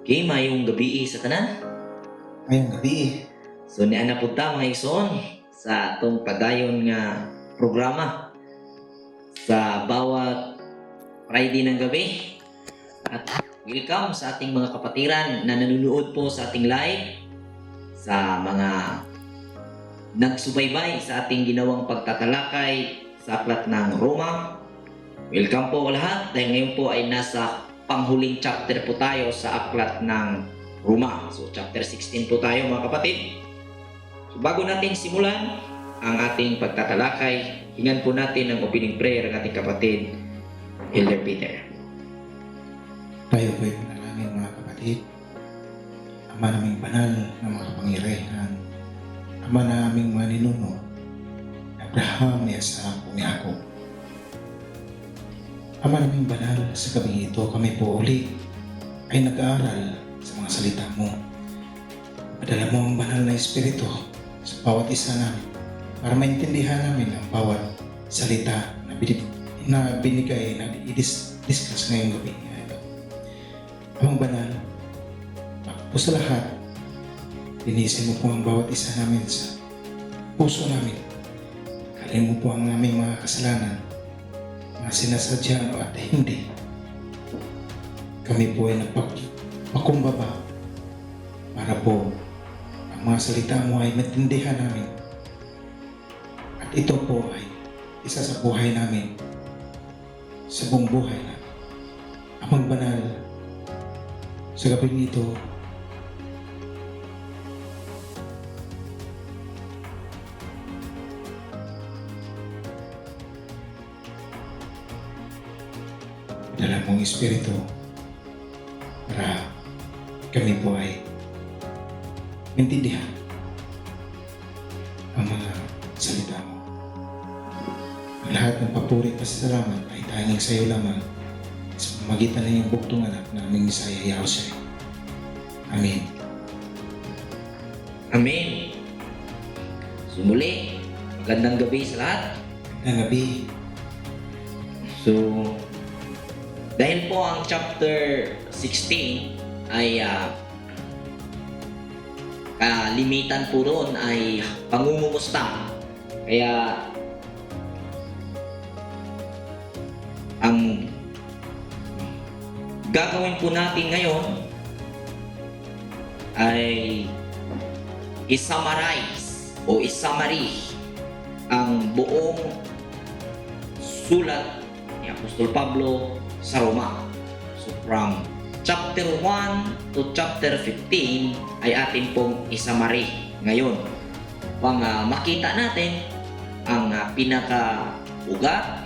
Okay, mayong gabi sa tanan. Ngayong gabi, So ni ana pud ta mga igsoon sa atong padayon nga programa sa bawat Friday ng gabi. At welcome sa ating mga kapatiran na nanonood po sa ating live, sa mga nagsubaybay sa ating ginawang pagtatalakay sa aklat ng Roma. Welcome po lahat dahil ngayon po ay nasa panghuling chapter po tayo sa aklat ng Roma. So chapter 16 po tayo mga kapatid. So bago natin simulan ang ating pagtatalakay, hingan po natin ang opening prayer ng ating kapatid, Elder Peter. tayo po'y panalangin mga kapatid. Ama naming banal na mga kapangyarihan, Ama naming maninuno, Abraham ni Isaac ni Jacob. Ama naming banal, sa gabing ito kami po uli ay nag-aaral sa mga salita mo. Padala mo ang banal na Espiritu sa bawat isa namin para maintindihan namin ang bawat salita na binigay na i-discuss ngayong gabi. Amang banal, po sa lahat, linisin mo po ang bawat isa namin sa puso namin. Kalin mo po ang aming mga kasalanan, mga sinasadya at hindi. Kami po ay nagpakumbaba para po ang mga salita mo ay maintindihan namin. At ito po ay isa sa buhay namin, sa buong buhay namin. Amang banal, sa gabing ito, dala mong Espiritu para kami po ay maintindihan ang mga salita mo. Ang lahat ng papuri at pasasalamat ay tanging sa iyo lamang sa pamamagitan ng iyong buktong anak na aming Messiah Yahusay. Amen. Amen. So muli, magandang gabi sa lahat. Ng gabi, So, dahil po ang chapter 16 ay kalimitan po roon ay pangungumusta. Kaya ang gagawin po natin ngayon ay i-summarize o i-summary ang buong sulat ni Apostol Pablo sa Roma. So from chapter 1 to chapter 15 ay atin pong i-summary ngayon. Pang makita natin ang pinaka-ugat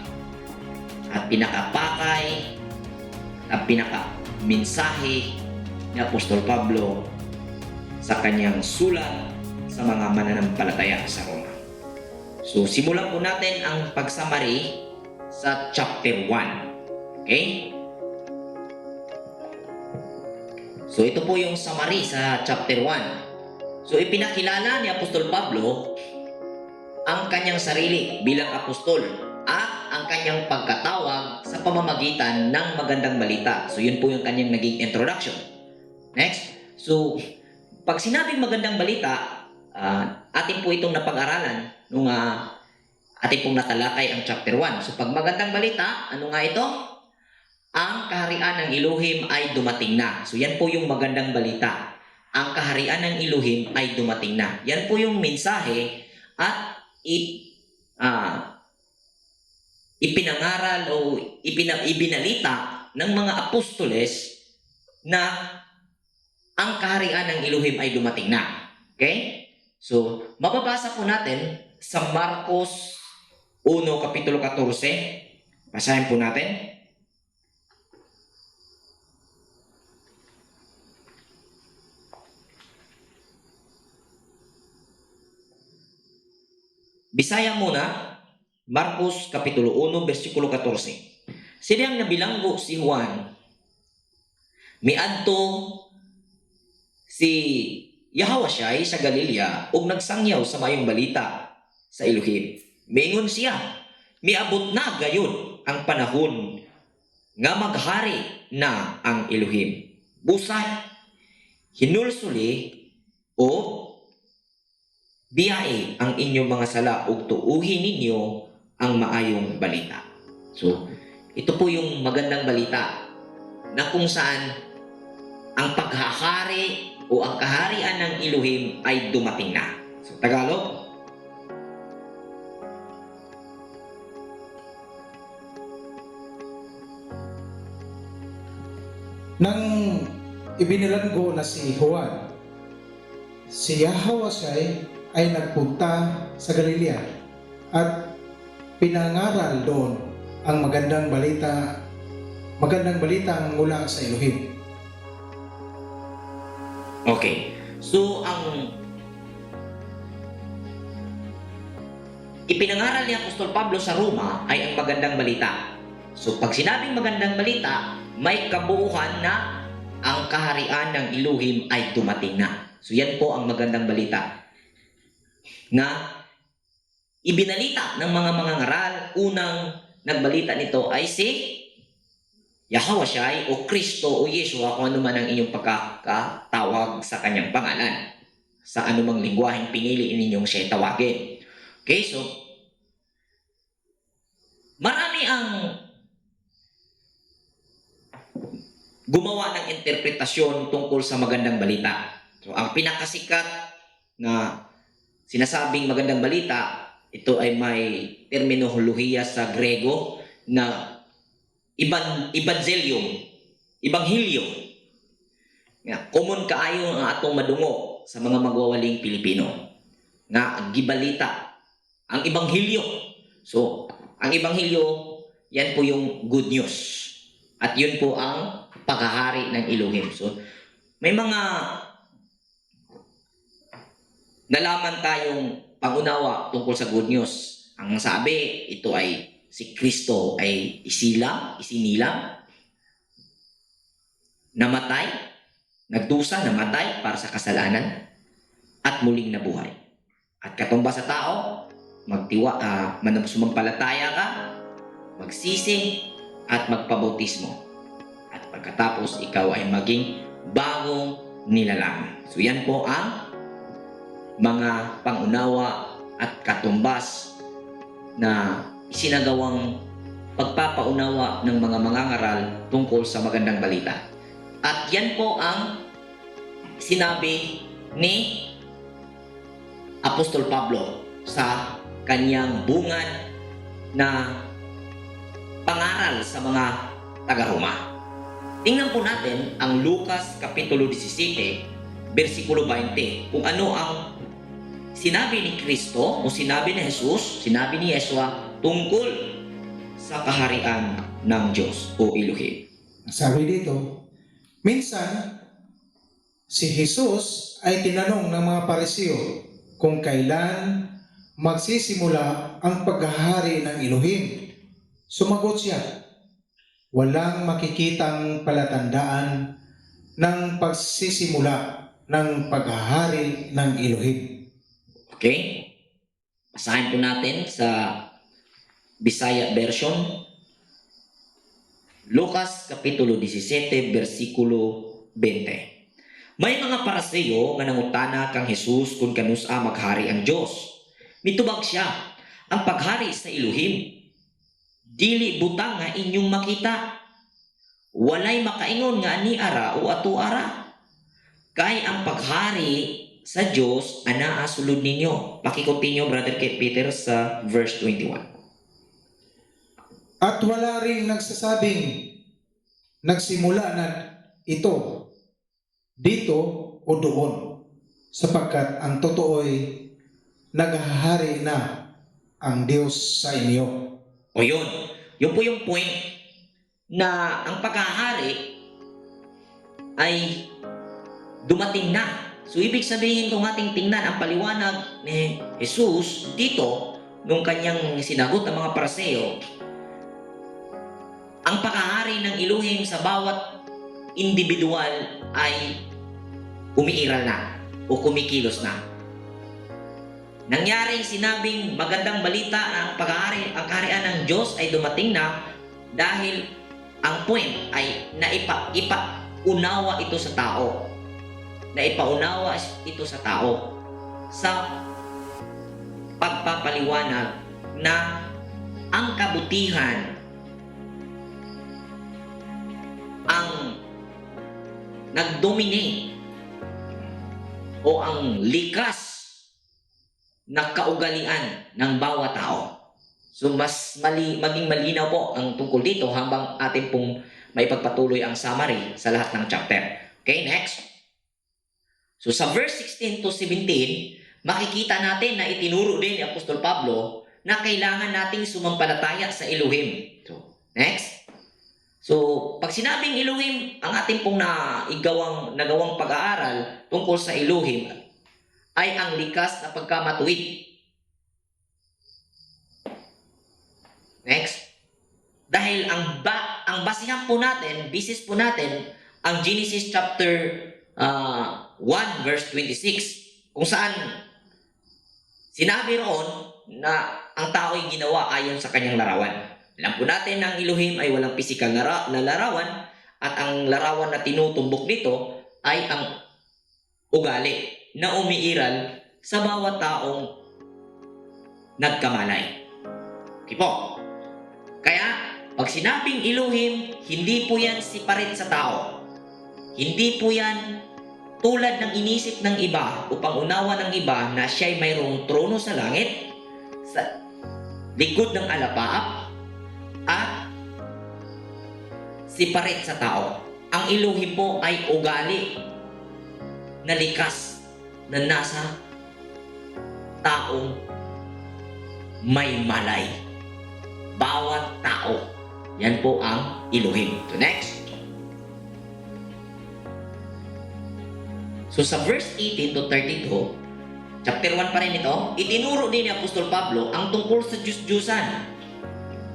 at pinaka-pakay at pinaka-mensahe ni Apostol Pablo sa kanyang sulat sa mga mananampalataya sa Roma. So simulan po natin ang pag-summary sa chapter 1. Okay? So ito po yung summary sa chapter 1. So ipinakilala ni Apostol Pablo ang kanyang sarili bilang apostol at ang kanyang pagkatawag sa pamamagitan ng magandang balita. So yun po yung kanyang naging introduction. Next. So pag sinabing magandang balita, atin po itong napag-aralan nung atin pong natalakay ang chapter 1. So pag magandang balita, ano nga ito? Ang kaharian ng Elohim ay dumating na. So yan po yung magandang balita. Ang kaharian ng Elohim ay dumating na. Yan po yung mensahe at ipinangaral o ibinalita ng mga apostoles na ang kaharian ng Elohim ay dumating na. Okay? So, mababasa po natin sa Marcos 1, Kapitulo 14. Basahin po natin. Bisaya muna, Marcos Kapitulo 1, versikulo 14. Siyang nabilanggo si Juan, miadto si Yahawasyay sa Galilea ug nagsangyaw sa mayong balita sa Elohim. Miingon siya, miabot na gayon ang panahon nga maghari na ang Elohim. Busa hinulsuli o biyae ang inyong mga sala ug tuuhin ninyo ang maayong balita. So, ito po yung magandang balita na kung saan ang paghahari o ang kaharian ng Elohim ay dumating na. So, Tagalog, Nang ibinilanggo na si Juan, si Yahawasay ay nagpunta sa Galilea at pinangaral doon ang magandang balitang mula sa Elohim. okay. So, ang ipinangaral ni Apostol Pablo sa Roma ay ang magandang balita. So, pag sinabing magandang balita, may kabuuhan na ang kaharian ng Elohim ay dumating na. So, yan po ang magandang balita na ibinalita ng mga mangangaral. Unang nagbalita nito ay si Yahawashai o Kristo o Yeshua, kung ano man ang inyong pagkakatawag sa kanyang pangalan. Sa anumang lingwaheng pinili ninyong siya tawagin. Okay, so marami ang gumawa ng interpretasyon tungkol sa magandang balita. So, ang pinakasikat na sinasabing magandang balita, ito ay may terminolohiya sa Grego na Ebanghelyo. Common kaayo ang atong madungo sa mga magwawaling Pilipino. Nga, ang gibalita, ang Ebanghelyo. So, ang Ebanghelyo, yan po yung good news. At yun po ang paghahari ng Elohim. So, may mga nalaman tayong pangunawa tungkol sa good news. Ang sabi, ito ay si Kristo ay isinilang, namatay, nagdusa, namatay para sa kasalanan, at muling nabuhay. At katumbas sa tao, sumampalataya ka, magsisi, at magpabautismo. At pagkatapos, ikaw ay maging bagong nilalang. So yan po ang mga pangunawa at katumbas na isinagawang pagpapaunawa ng mga mangangaral tungkol sa magandang balita. At yan po ang sinabi ni Apostol Pablo sa kanyang bungad na pangaral sa mga taga-Roma. Tingnan po natin ang Lucas Kapitulo 17, versikulo 20, kung ano ang sinabi ni Kristo o sinabi ni Jesus, sinabi ni Yeshua tungkol sa kaharian ng Diyos o Elohim. Sabi dito, minsan si Jesus ay tinanong ng mga Pariseo kung kailan magsisimula ang paghahari ng Elohim. Sumagot siya, walang makikitang palatandaan ng pagsisimula ng paghahari ng Elohim. Okay? Basahin po natin sa Bisaya version. Lucas Kapitulo 17, versikulo 20. May mga Pariseo nga nangutana kang Jesus kung kanusa maghari ang Dios. Mitubag siya, ang paghari sa Elohim dili butang nga inyong makita. Walay makaingon nga ani ara o ato ara. Kay ang paghari sa Diyos anaa sulod ninyo. Pakikontinue, Brother Peter, sa verse 21. At wala ring nagsasabing nagsimula na ito dito o doon, sapagkat ang totoo'y naghahari na ang Diyos sa inyo. O yun. Yun po yung point na ang paghahari ay dumating na. So, ibig sabihin kung ating tingnan ang paliwanag ni Jesus dito, nung kanyang sinagot ng mga Pariseo, ang paghahari ng Elohim sa bawat individual ay umiiral na o kumikilos na. Nangyaring sinabing magandang balita na ang kaharian ng Diyos ay dumating na dahil ang point ay naipaunawa ito sa tao na ipaunawa ito sa tao sa pagpapaliwanag na ang kabutihan ang nag-dominate o ang likas na kaugalian ng bawat tao. So mas maging malinaw po ang tungkol dito habang atin pong maipagpatuloy ang summary sa lahat ng chapter. Okay, next. So sa verse 16 to 17, makikita natin na itinuro din ni Apostol Pablo na kailangan nating sumampalataya sa Elohim. So, next. So, pag sinabing Elohim, ang ating pong nagawang pag-aaral tungkol sa Elohim ay ang likas na pagkamatuwid. Next. Dahil ang basihan po natin, basis po natin, ang Genesis chapter 1 verse 26, kung saan sinabi roon na ang tao ay ginawa ayon sa kanyang larawan. Alam po natin na ang Elohim ay walang pisikal na larawan at ang larawan na tinutumbok dito ay ang ugali na umiiral sa bawat taong nagkamalay. Okay po. Kaya, pag sinabing Elohim, hindi po yan siparit sa tao. Hindi po yan tulad ng inisip ng iba upang unawa ng iba na siya'y mayroong trono sa langit, sa likod ng alapaap, at siparit sa tao. Ang Elohim po ay ugali na likas na nasa taong may malay. Bawat tao. Yan po ang Elohim. So next. So sa verse 18 to 32, chapter 1 pa rin ito, itinuro din ni Apostol Pablo ang tungkol sa Diyos-Diyusan.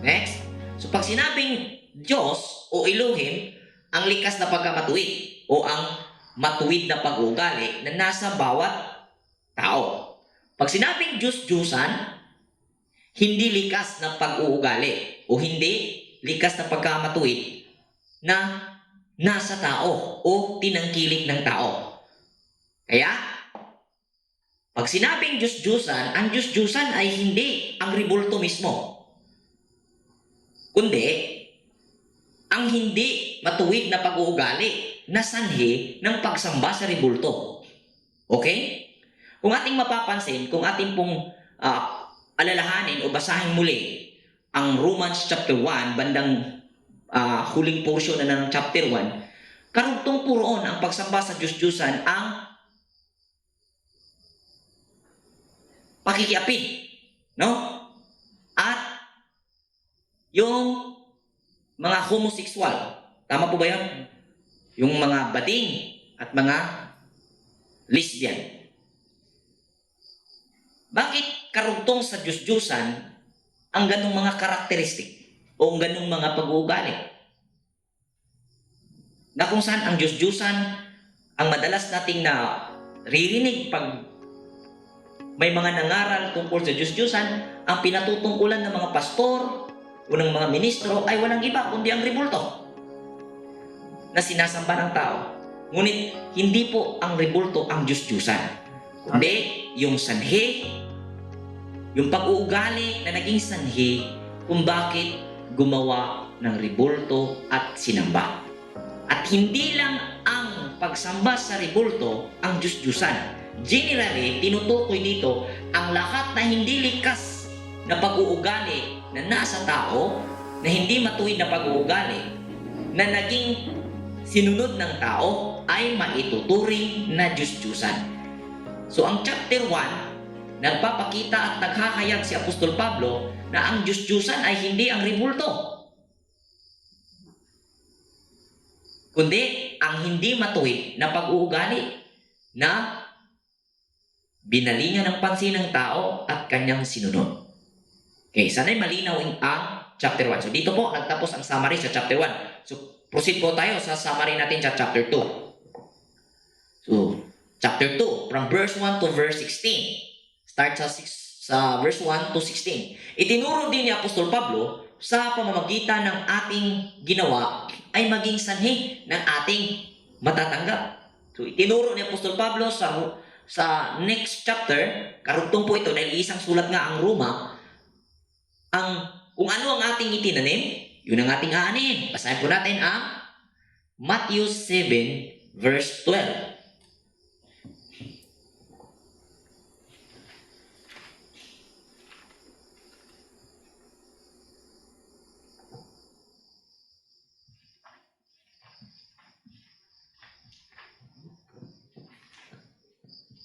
Next. So pag sinabing Diyos o Elohim, ang likas na pagkamatuwid o ang matuwid na pag-uugali na nasa bawat tao. Pag sinabing Diyos-Diyusan, hindi likas na pag-uugali o hindi likas na pagkamatuwid na nasa tao o tinangkilik ng tao. Kaya, pag sinabing Diyos-Diyusan, ang Diyos-Diyusan ay hindi ang ribulto mismo, kundi ang hindi matuwid na pag-uugali na sanhi ng pagsamba sa ribulto. Okay? Kung ating mapapansin, kung ating pong alalahanin o basahin muli ang Romans chapter 1, bandang huling portion na ng chapter 1, karugtong po roon ang pagsamba sa Diyos-Diyusan ang pakikiapid, no? At yung mga homosexual, tama po ba yun? Yung mga bading at mga lesbian. Bakit karugtong sa Diyos-Diyusan ang ganong mga karakteristik o ang ganong mga pag-uugali? Na kung saan ang Diyos-Diyusan ang madalas nating na ririnig pag may mga nangaral tungkol sa Diyos-Diyusan, ang pinatutungkulan ng mga pastor o ng mga ministro ay walang iba kundi ang ribulto na sinasamba ng tao. Ngunit hindi po ang ribulto ang Diyos-Diyusan, kundi yung sanhi, yung pag-uugali na naging sanhi kung bakit gumawa ng ribulto at sinamba. At hindi lang ang pagsamba sa ribulto ang Diyos-Diyusan. Generally, tinutukoy dito ang lahat na hindi likas na pag-uugali na nasa tao, na hindi matuwid na pag-uugali, na naging sinunod ng tao ay maituturing na Diyos-Diyusan. So ang chapter 1, nagpapakita at naghahayag si Apostol Pablo na ang Diyos-Diyusan ay hindi ang ribulto, kundi ang hindi matuwid na pag-uugali na binalingan ng pansin ng tao at kanyang sinunod. Okay, sana'y malinaw ang chapter 1. So dito po nagtapos ang summary sa chapter 1. So proceed po tayo sa summary natin sa chapter 2. So chapter 2, from verse 1 to verse 16. Start sa verse 1 to 16. Itinuro din ni Apostol Pablo sa pamamagitan ng ating ginawa ay maging sanhi ng ating matatanggap. So itinuro ni Apostol Pablo sa next chapter, karugtong po ito dahil isang sulat nga ang Roma, kung ano ang ating itinanim, yun ang ating aanin. Basahin po natin ang Matthew 7 verse 12.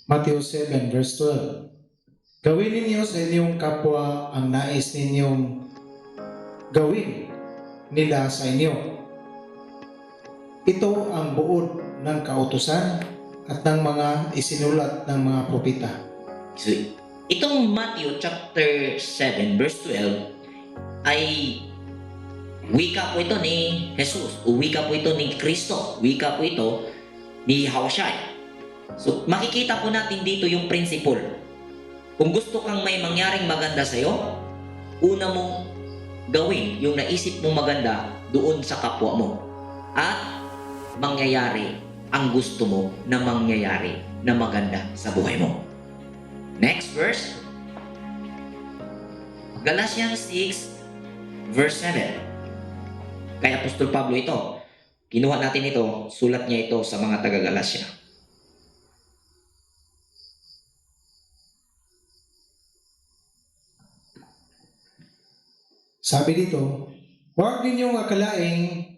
Matthew 7 verse 12. Gawin ninyo sa inyong kapwa ang nais ninyong gawin nila sa inyo. Ito ang buod ng kautusan at ng mga isinulat ng mga propeta. So, itong Matthew chapter 7 verse 12 ay wika po ito ni Jesus, o wika po ito ni Kristo, wika po ito ni Hawashai. So, makikita po natin dito yung principle. Kung gusto kang may mangyaring maganda sa'yo, una mong gawin yung naisip mong maganda doon sa kapwa mo. At mangyayari ang gusto mo na mangyayari na maganda sa buhay mo. Next verse. Galatians 6 verse 7. Kay Apostol Pablo ito. Kinuha natin ito, sulat niya ito sa mga taga-Galasya. Sabi dito, huwag ninyong akalaing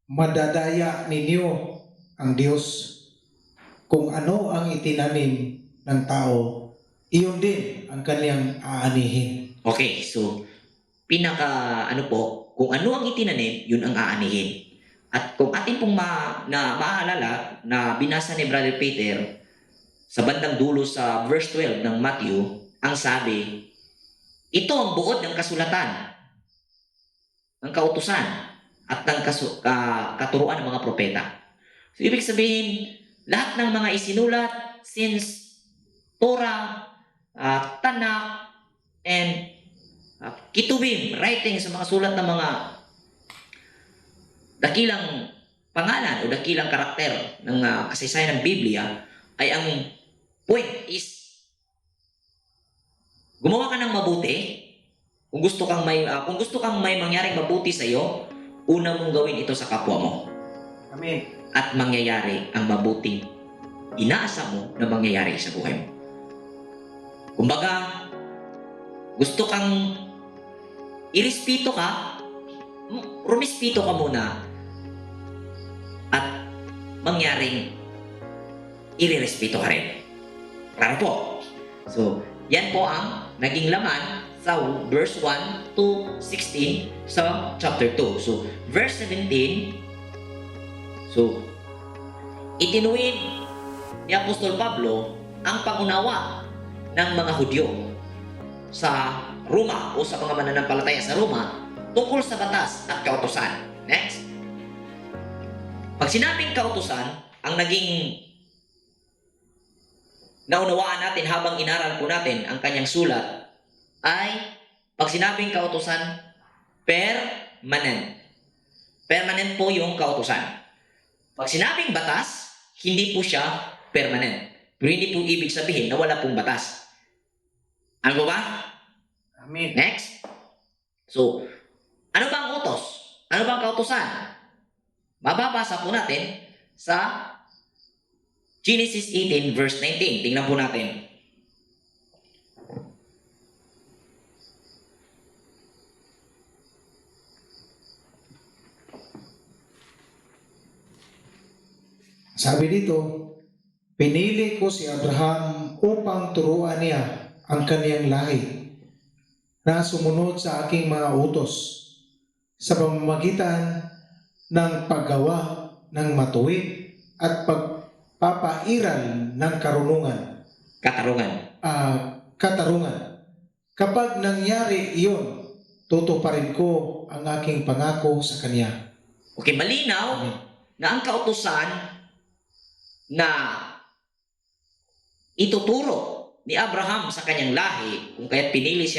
madadaya ninyo ang Diyos. Kung ano ang itinanim ng tao, iyon din ang kanyang aanihin. Okay, so kung ano ang itinanim, yun ang aanihin. At kung atin pong maaalala na binasa ni Brother Peter sa bandang dulo sa verse 12 ng Matthew, ang sabi, ito ang buod ng kasulatan, ng kautusan, at ng katuruan ng mga propeta. So, ibig sabihin, lahat ng mga isinulat since Torah, Tanakh, and Ketuvim, writing sa mga sulat ng mga dakilang pangalan o dakilang karakter ng kasaysayan ng Biblia, ay ang point is gumawa ka ng mabuti. Kung gusto kang may mangyaring mabuti sa iyo, una mong gawin ito sa kapwa mo. Amen. At mangyayari ang mabuting inaasa mo na mangyayari sa buhay mo. Kumbaga, gusto kang irespeto ka, rumispeto ka muna at mangyaring irerespeto ka rin. Klaro po. So, yan po ang naging laman sa verse 1 to 16 sa chapter 2. So, verse 17, so, itinuwid ni Apostol Pablo ang pangunawa ng mga Hudyo sa Roma o sa mga mananampalataya sa Roma tungkol sa batas at kautusan. Next. Pag sinabing kautusan, ang naging naunawaan natin habang inaral po natin ang kanyang sulat ay pag sinabing kautusan, permanent. Permanent po yung kautusan. Pag sinabing batas, hindi po siya permanent. Pero hindi po ibig sabihin na wala pong batas. Ano ba? Amen. Next. So, ano ba ang utos? Ano ba ang kautusan? Mababasa po natin sa Genesis 18 verse 19. Tingnan po natin. Sabi dito, pinili ko si Abraham upang turuan niya ang kaniyang lahi na sumunod sa aking mga utos sa pamamagitan ng paggawa ng matuwid at pagpapairal ng katarungan. Kapag nangyari iyon, tutuparin ko ang aking pangako sa kanya. Okay, malinaw Amen. na ang kautusan na ituturo ni Abraham sa kanyang lahi, kung kaya't pinili si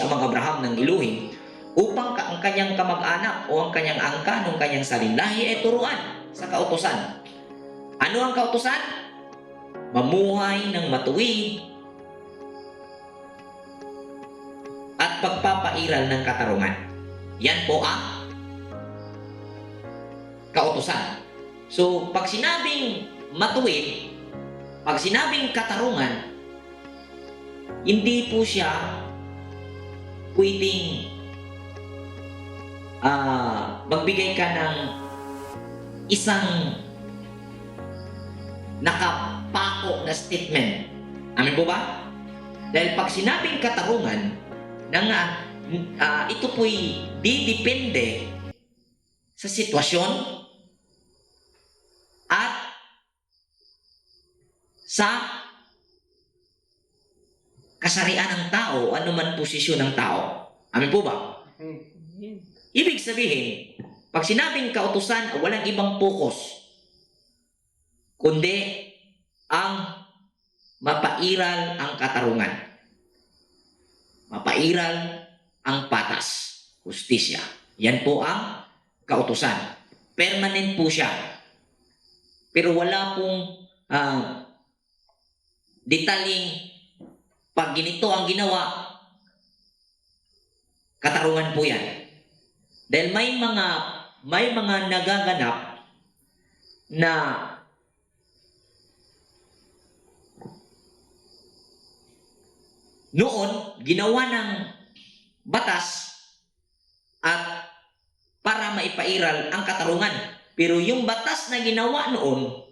Amang Abraham ng iluhin upang ang kanyang kamag-anak o ang kanyang angkan ng kanyang saling lahi ay turuan sa kautusan. Ano ang kautusan? Mamuhay ng matuwid at pagpapairal ng katarungan. Yan po ang kautusan. So, pag sinabing matuwid, pag sinabing katarungan, hindi po siya pwedeng magbigay ka ng isang nakapako na statement. Amin po ba? Dahil pag sinabing katarungan, ito po'y didepende sa sitwasyon at sa kasarian ng tao, anuman posisyon ng tao. Amin po ba? Ibig sabihin, pag sinabing kautusan, walang ibang focus, kundi ang mapairal ang katarungan. Mapairal ang patas, hustisya. Yan po ang kautusan. Permanent po siya. Pero wala pong detaling pag ginito ang ginawa, katarungan po yan. Dahil may mga nagaganap na noon ginawa ng batas at para maipairal ang katarungan. Pero yung batas na ginawa noon,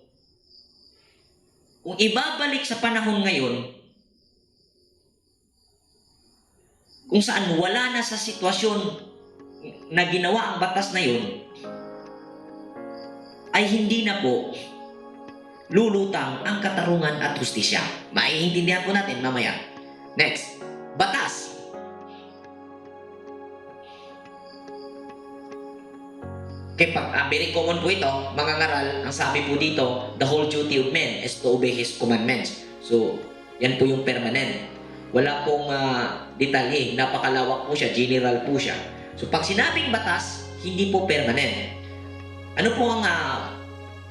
kung ibabalik sa panahon ngayon, kung saan wala na sa sitwasyon na ginawa ang batas na yun, ay hindi na po lulutang ang katarungan at hustisya. Maiintindihan po natin mamaya. Next, batas. Very common po ito, mga ngaral, ang sabi po dito, the whole duty of man is to obey His commandments. So, yan po yung permanent. Wala pong detalye, napakalawak po siya, general po siya. So pag sinabing batas, hindi po permanent. Ano po ang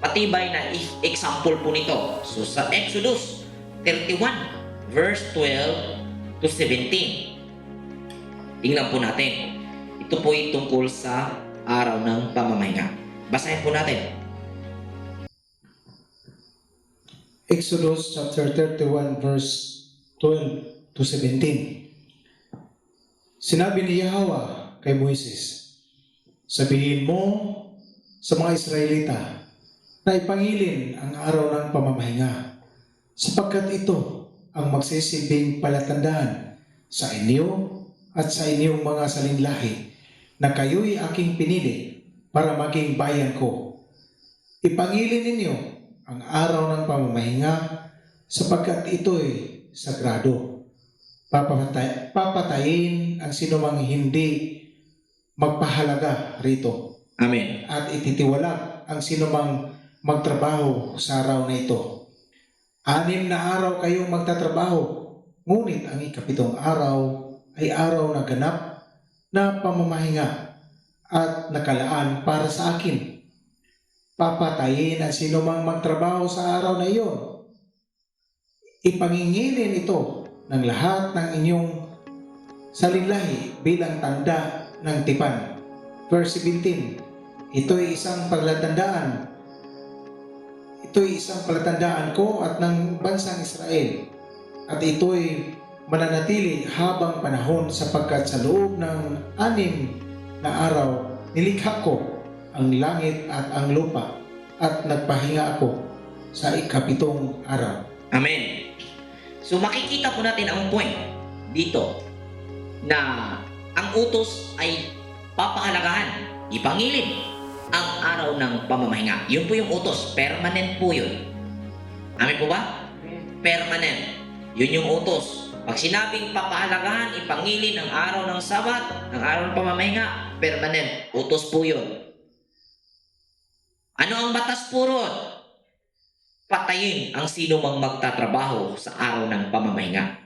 patibay na example po nito? So sa Exodus 31, verse 12 to 17. Tingnan po natin. Ito po ay tungkol sa araw ng pamamahinga. Basahin po natin. Exodus chapter 31 verse 12 to 17. Sinabi ni Yahweh kay Moises, sabihin mo sa mga Israelita na ipangilin ang araw ng pamamahinga, sapagkat ito ang magsisilbing palatandaan sa inyo at sa inyong mga salinlahi na kayo'y aking pinili para maging bayan ko. Ipangilin ninyo ang araw ng pamamahinga sapagkat ito'y sagrado. Papatayin ang sinumang hindi magpahalaga rito. Amen. At ititiwalag ang sinumang magtrabaho sa araw na ito. 6 na araw kayong magtatrabaho, ngunit ang ikapitong araw ay araw na ganap na pamamahinga at nakalaan para sa akin. Papatayin ang sinumang magtrabaho sa araw na iyon. Ipangingilin ito ng lahat ng inyong salinlahi bilang tanda ng tipan. Verse 17, ito'y isang palatandaan. Ito'y isang palatandaan ko at ng bansang Israel. At ito'y mananatili habang panahon sapagkat sa loob ng 6 na araw nilikha ko ang langit at ang lupa at nagpahinga ako sa ikapitong araw. Amen. So makikita po natin ang point dito na ang utos ay papahalagahan, ipangilin ang araw ng pamamahinga. Yun po yung utos, permanent po yun. Amin po ba? Permanent. Yun yung utos. Pag sinabing papahalagahan, ipangilin ang araw ng Sabat, ang araw ng pamamahinga, permanent. Utos po yun. Ano ang batas po ron? Patayin ang sino mang magtatrabaho sa araw ng pamamahinga.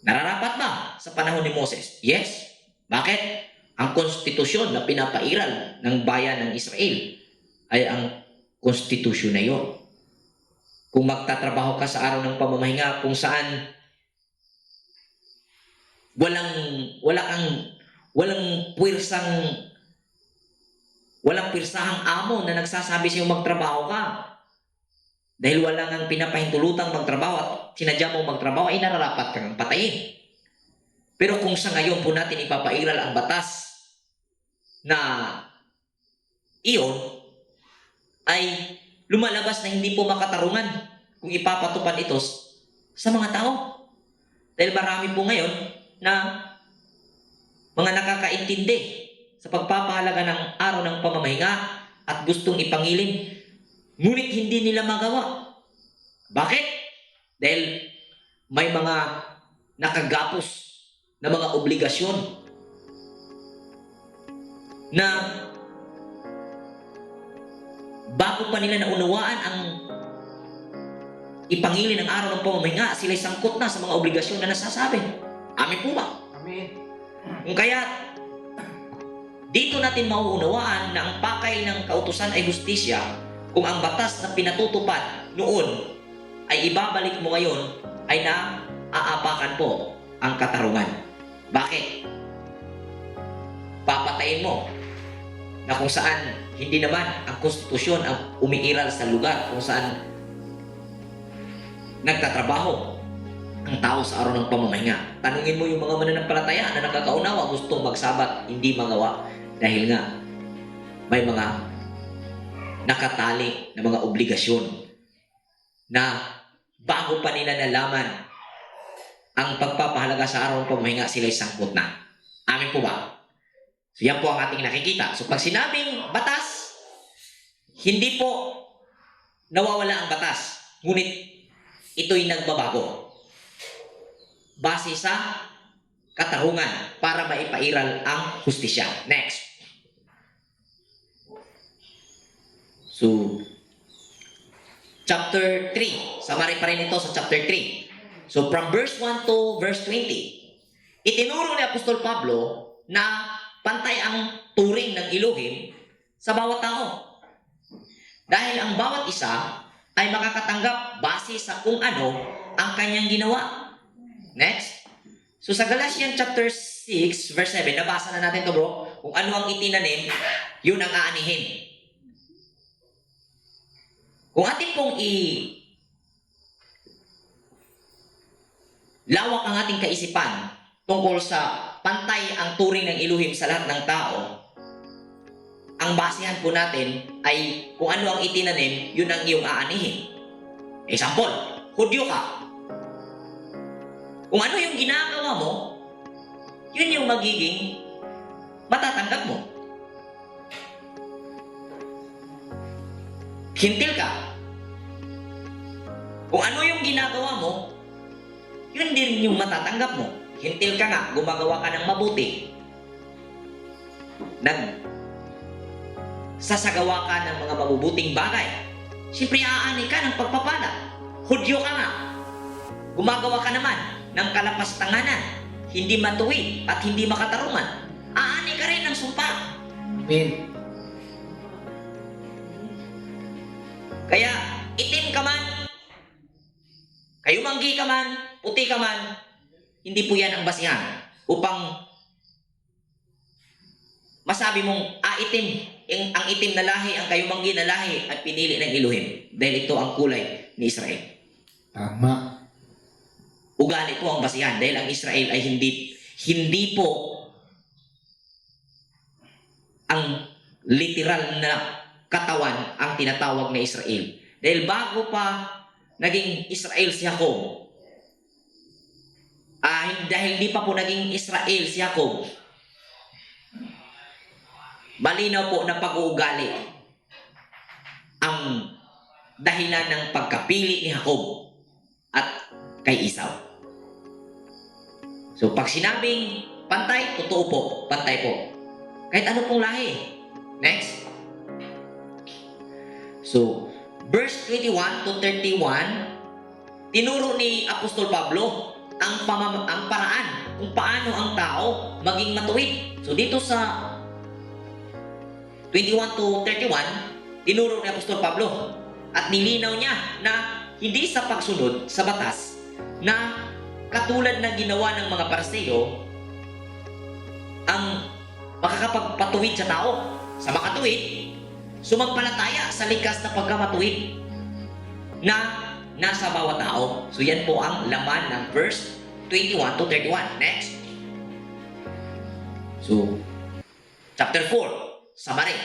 Nararapat ba sa panahon ni Moses? Yes. Bakit? Ang konstitusyon na pinapairal ng bayan ng Israel ay ang konstitusyon na yon. Kung magtatrabaho ka sa araw ng pamamahinga kung saan walang puwersahang amo na nagsasabi sa iyo magtrabaho ka. Dahil wala nang pinapahintulutang magtrabaho at sinadya mong magtrabaho, ay nararapat kang patayin. Pero kung sa ngayon po natin ipapairal ang batas na iyon, ay lumalabas na hindi po makatarungan kung ipapatupad ito sa mga tao. Dahil marami po ngayon na mga nakakaintindi sa pagpapahalaga ng araw ng pamamahinga at gustong ipangilin, ngunit hindi nila magawa. Bakit? Dahil may mga nakagapos na mga obligasyon na bago pa nila naunawaan ang ipangilin ng araw ng pamamahinga, sila'y sangkot na sa mga obligasyon na nasasabi. Amin po ba? Amen. Kung kaya, dito natin mauunawaan na ang pakay ng kautusan ay hustisya kung ang batas na pinatutupad noon ay ibabalik mo ngayon ay naaapakan po ang katarungan. Bakit? Papatayin mo na kung saan hindi naman ang konstitusyon ang umiiral sa lugar kung saan nagtatrabaho ang tao sa araw ng pamamahinga. Tanungin mo yung mga mananampalataya na nakakaunawa, gustong magsabat, hindi magawa dahil nga may mga nakatali na mga obligasyon na bago pa nila nalaman ang pagpapahalaga sa araw ng pamamahinga, sila'y sangkot na. Amin po ba? So yan po ang ating nakikita. So pag sinabing batas, hindi po nawawala ang batas, ngunit ito'y nagbabago base sa katarungan para maipairal ang hustisya. Next. So, chapter 3. Summary pa rin ito sa chapter 3. So, from verse 1 to verse 20, itinuro ni Apostol Pablo na pantay ang turing ng Elohim sa bawat tao. Dahil ang bawat isa ay makakatanggap base sa kung ano ang kanyang ginawa. Next. So sa Galatians chapter 6 verse 7, nabasa na natin to bro, kung ano ang itinanim, yun ang aanihin. Kung atin pong lawak ang ating kaisipan tungkol sa pantay ang turing ng Elohim sa lahat ng tao, ang basehan po natin ay kung ano ang itinanim, yun ang iyong aanihin. Example, Hudyo ka. Kung ano yung ginagawa mo, yun yung magiging matatanggap mo. Hintil ka. Kung ano yung ginagawa mo, yun din yung matatanggap mo. Hintil ka nga, gumagawa ka ng mabuti. Sasagawa ka ng mga mabubuting bagay. Siyempre, aani ka ng pagpapala. Hudyo ka nga. Gumagawa ka naman ng kalapastanganan, hindi matuwid at hindi makatarungan. Aani ka rin ng sumpa. Amen. Kaya, itim ka man, kayumanggi ka man, puti ka man, hindi po yan ang basihan upang masabi mong, ang itim na lahi, ang kayumanggi na lahi at pinili ng Elohim dahil ito ang kulay ni Israel. Tama. Ugali po ang basihan dahil ang Israel ay hindi po ang literal na katawan ang tinatawag na Israel. Dahil bago pa naging Israel si Jacob, dahil hindi pa po naging Israel si Jacob, malinaw po na pag-uugali ang dahilan ng pagkapili ni Jacob at kay Esau. So pag sinabing pantay, totoo po, pantay po. Kahit ano pong lahi. Next. So, verse 21 to 31, tinuro ni Apostol Pablo ang paraan kung paano ang tao maging matuwid. So dito sa 21 to 31, tinuro ni Apostol Pablo at nilinaw niya na hindi sa pagsunod sa batas na katulad na ginawa ng mga Pariseo ang makakapagpatuwid sa tao. Sa makatuwid, sumampalataya sa likas na pagkamatuwid na nasa bawat tao. So yan po ang laman ng verse 21 to 31. Next. So, chapter 4, summary.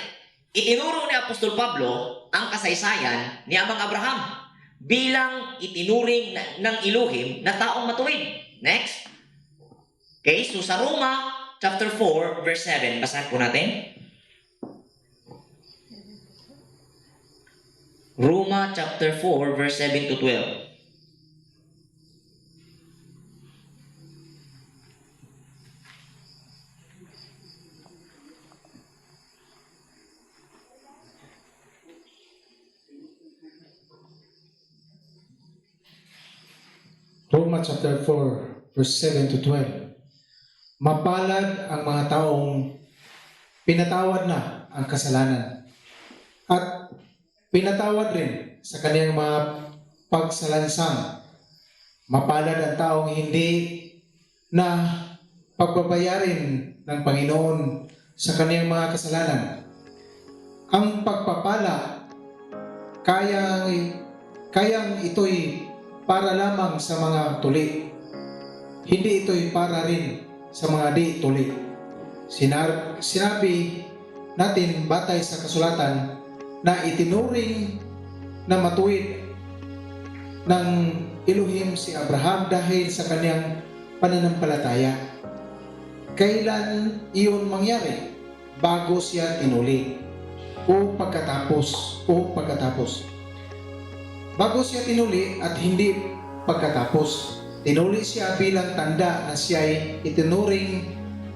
Itinuro ni Apostol Pablo ang kasaysayan ni Amang Abraham bilang itinuring ng Elohim na taong matuwid. Next. Okay, so sa Roma chapter 4, verse 7, basahin po natin. Roma chapter 4, verse 7 to 12. Roma chapter 4, verse 7 to 12. Mapalad ang mga taong pinatawad na ang kasalanan at pinatawad rin sa kaniyang mga pagsalansang. Mapalad ang taong hindi na pagbabayarin ng Panginoon sa kaniyang mga kasalanan. Ang pagpapala kayang ito'y para lamang sa mga tuli. Hindi ito'y para rin sa mga di tuli. Sinabi natin batay sa kasulatan na itinuring na matuwid ng Elohim si Abraham dahil sa kanyang pananampalataya. Kailan iyon mangyari? Bago siya tinuli o pagkatapos. Bago siya tinuli at hindi pagkatapos. Tinuli siya bilang tanda na siya'y itinuring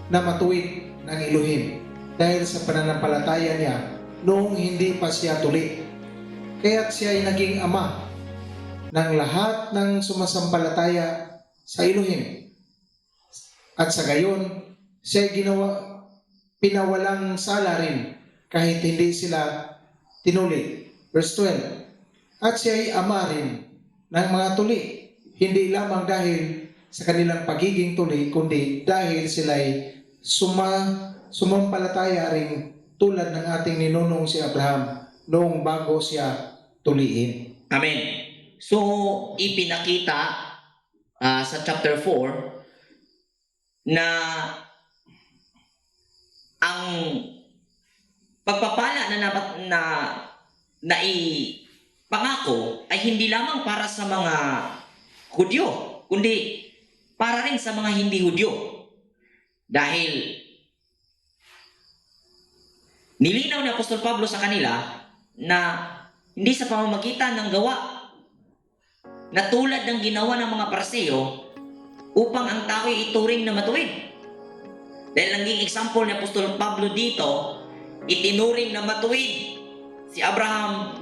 na matuwid ng Elohim dahil sa pananampalataya niya noong hindi pa siya tuli. Kaya't siya ay naging ama ng lahat ng sumasampalataya sa Elohim. At sa gayon, siya ay pinawalang sala rin kahit hindi sila tinuli. Verse 12. At siya ay ama rin ng mga tuli, hindi lamang dahil sa kanilang pagiging tuli, kundi dahil sila ay sumampalataya rin tulad ng ating ninunong si Abraham noong bago siya tuliin. Amen. So, ipinakita sa chapter 4 na ang pagpapala na ipangako ay hindi lamang para sa mga Hudyo, kundi para rin sa mga hindi Hudyo. Dahil nilinaw ni Apostol Pablo sa kanila na hindi sa pamamagitan ng gawa na tulad ng ginawa ng mga Pariseo upang ang tao ay ituring na matuwid. Dahil naging example ni Apostol Pablo dito, itinuring na matuwid si Abraham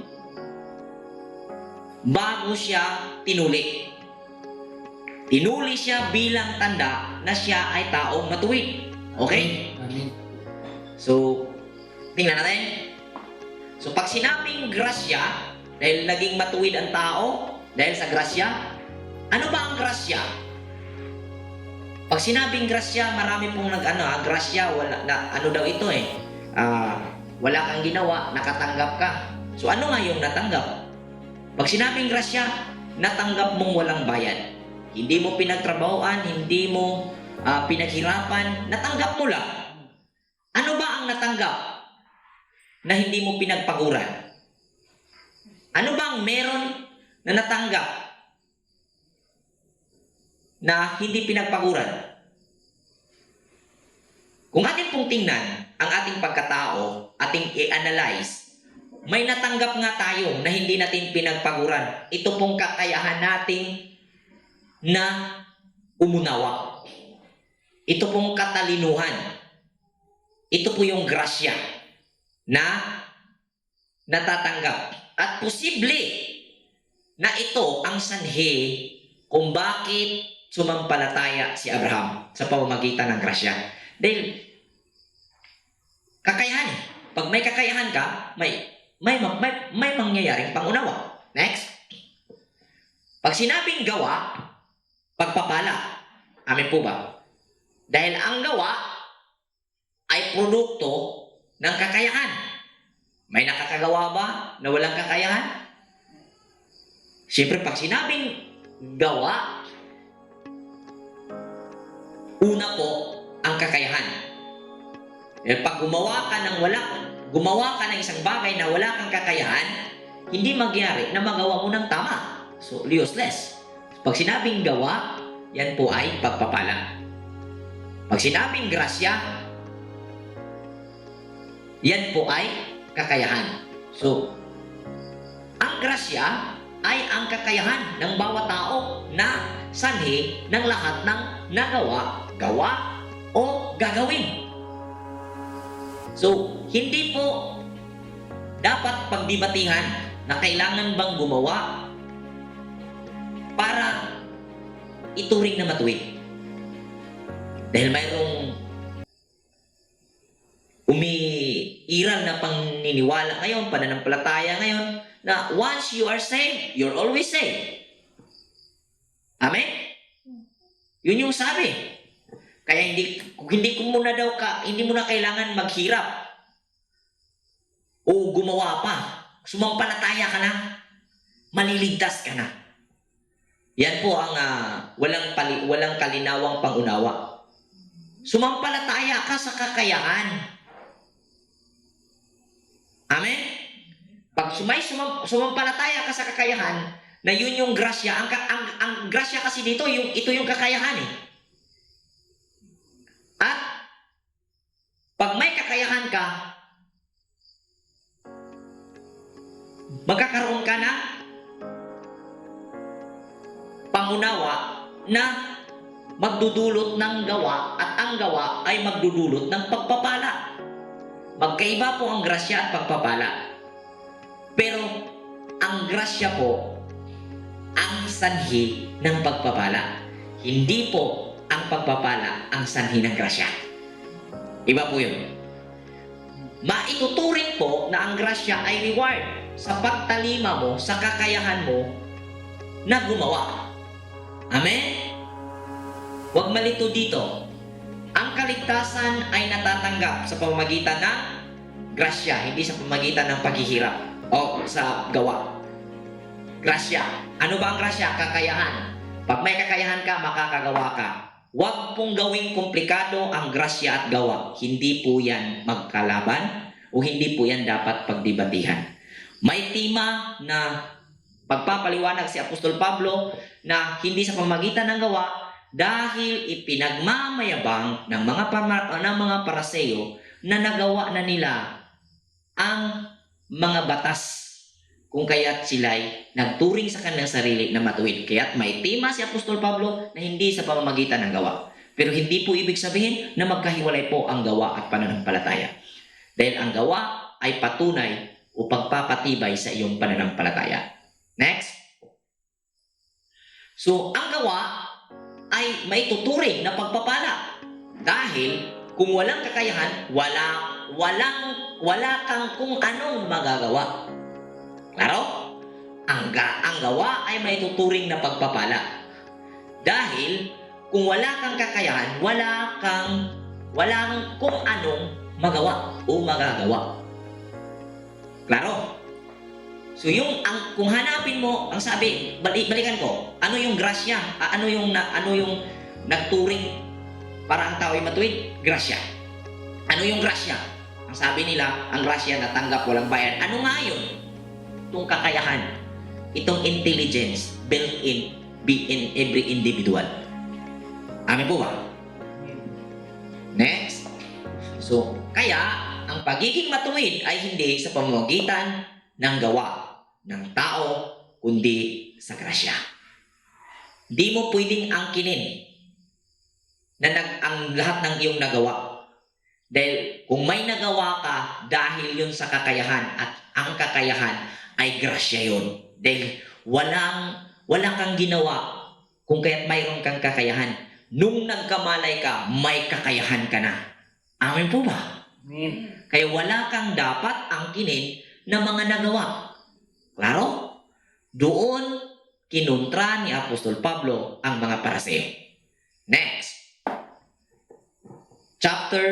bago siya tinuli. Tinuli siya bilang tanda na siya ay taong matuwid. Okay? Amen. So, tingnan natin. So, pag sinabing grasya, dahil naging matuwid ang tao, dahil sa grasya, ano ba ang grasya? Pag sinabing grasya, marami pong grasya, wala, ano daw ito wala kang ginawa, nakatanggap ka. So, ano nga yung natanggap? Pag sinabing grasya, natanggap mong walang bayad. Hindi mo pinagtrabahoan, hindi mo pinaghirapan, natanggap mo lang. Ano ba ang natanggap na hindi mo pinagpaguran? Ano ba ang meron na natanggap na hindi pinagpaguran? Kung ating pong tingnan ang ating pagkatao, ating i-analyze, may natanggap nga tayo na hindi natin pinagpaguran. Ito pong kakayahan nating na umunawa. Ito pong katalinuhan. Ito po yung grasya na natatanggap. At posible na ito ang sanhi kung bakit sumampalataya si Abraham sa pamamagitan ng grasya. Dahil kakayahan. Pag may kakayahan ka, may mangyayaring pangunawa. Next. Pag sinabing gawa, pagpapala. Amin po ba? Dahil ang gawa ay produkto ng kakayahan. May nakakagawa ba na walang kakayahan? Siyempre, pag sinabing gawa, una po ang kakayahan. Dahil pag gumawa ka ng isang bagay na wala kang kakayahan, hindi magyari na magawa mo ng tama. So, useless. Pag sinabing gawa, yan po ay pagpapala. Pag sinabing grasya, yan po ay kakayahan. So, ang grasya ay ang kakayahan ng bawat tao na sanhi ng lahat ng nagawa, gawa, o gagawin. So, hindi po dapat pagdibatihan na kailangan bang gumawa para ituring na matuwid. Dahil mayroong umiiral na paniniwala ngayon, pananampalataya ngayon, na once you are saved, you're always saved. Amen? Yun yung sabi. Kaya hindi mo na kailangan maghirap o gumawa pa. Sumampalataya ka na, maliligtas ka na. Yan po ang walang kalinawang pangunawa. Sumampalataya ka sa kakayahan. Amen? Pag sumampalataya ka sa kakayahan, na yun yung grasya. Ang grasya kasi dito, ito yung kakayahan eh. At pag may kakayahan ka, magkakaroon ka na pangunawa na magdudulot ng gawa at ang gawa ay magdudulot ng pagpapala. Magkaiba po ang grasya at pagpapala. Pero ang grasya po ang sanhi ng pagpapala. Hindi po ang pagpapala ang sanhi ng grasya. Iba po yun. Maituturing po na ang grasya ay reward sa pagtalima mo, sa kakayahan mo na gumawa. Amen? Huwag malito dito. Ang kaligtasan ay natatanggap sa pamamagitan ng grasya, hindi sa pamamagitan ng paghihirap o sa gawa. Grasya. Ano ba ang grasya? Kakayahan. Pag may kakayahan ka, makakagawa ka. Huwag pong gawing komplikado ang grasya at gawa. Hindi po yan magkalaban o hindi po yan dapat pagdibatihan. May tema na pagpapaliwanag si Apostol Pablo na hindi sa pamamagitan ng gawa dahil ipinagmamayabang ng mga Pariseo na nagawa na nila ang mga batas kung kaya't sila'y nagturing sa kanilang sarili na matuwid. Kaya't may tema si Apostol Pablo na hindi sa pamamagitan ng gawa. Pero hindi po ibig sabihin na magkahiwalay po ang gawa at pananampalataya. Dahil ang gawa ay patunay o pagpapatibay sa iyong pananampalataya. Next. So, ang gawa ay may tuturing na pagpapala. Dahil kung walang kakayahan, wala kang kung anong magagawa. Klaro? Ang gawa ay may tuturing na pagpapala. Dahil kung wala kang kakayahan, walang kung anong magawa o magagawa. Klaro? So kung hanapin mo, ang sabi, balikan ko, ano yung grasya? Ano yung nagturing para ang tao ay matuwid? Grasya. Ano yung grasya? Ang sabi nila, ang grasya natanggap walang bayad. Ano nga yun? Itong kakayahan, itong intelligence built in every individual. Amin po ba? Next. So, kaya ang pagiging matuwid ay hindi sa pamamagitan ng gawa ng tao, kundi sa grasya. Di mo pwedeng angkinin na ang lahat ng iyong nagawa. Dahil kung may nagawa ka dahil yun sa kakayahan at ang kakayahan ay grasya yun. Dahil wala kang ginawa kung kaya't mayroon kang kakayahan. Nung nagkamalay ka, may kakayahan ka na. Amen po ba? Amen. Kaya wala kang dapat angkinin na mga nagawa. Klaro? Doon kinontra ni Apostol Pablo ang mga Pariseo. Next. Chapter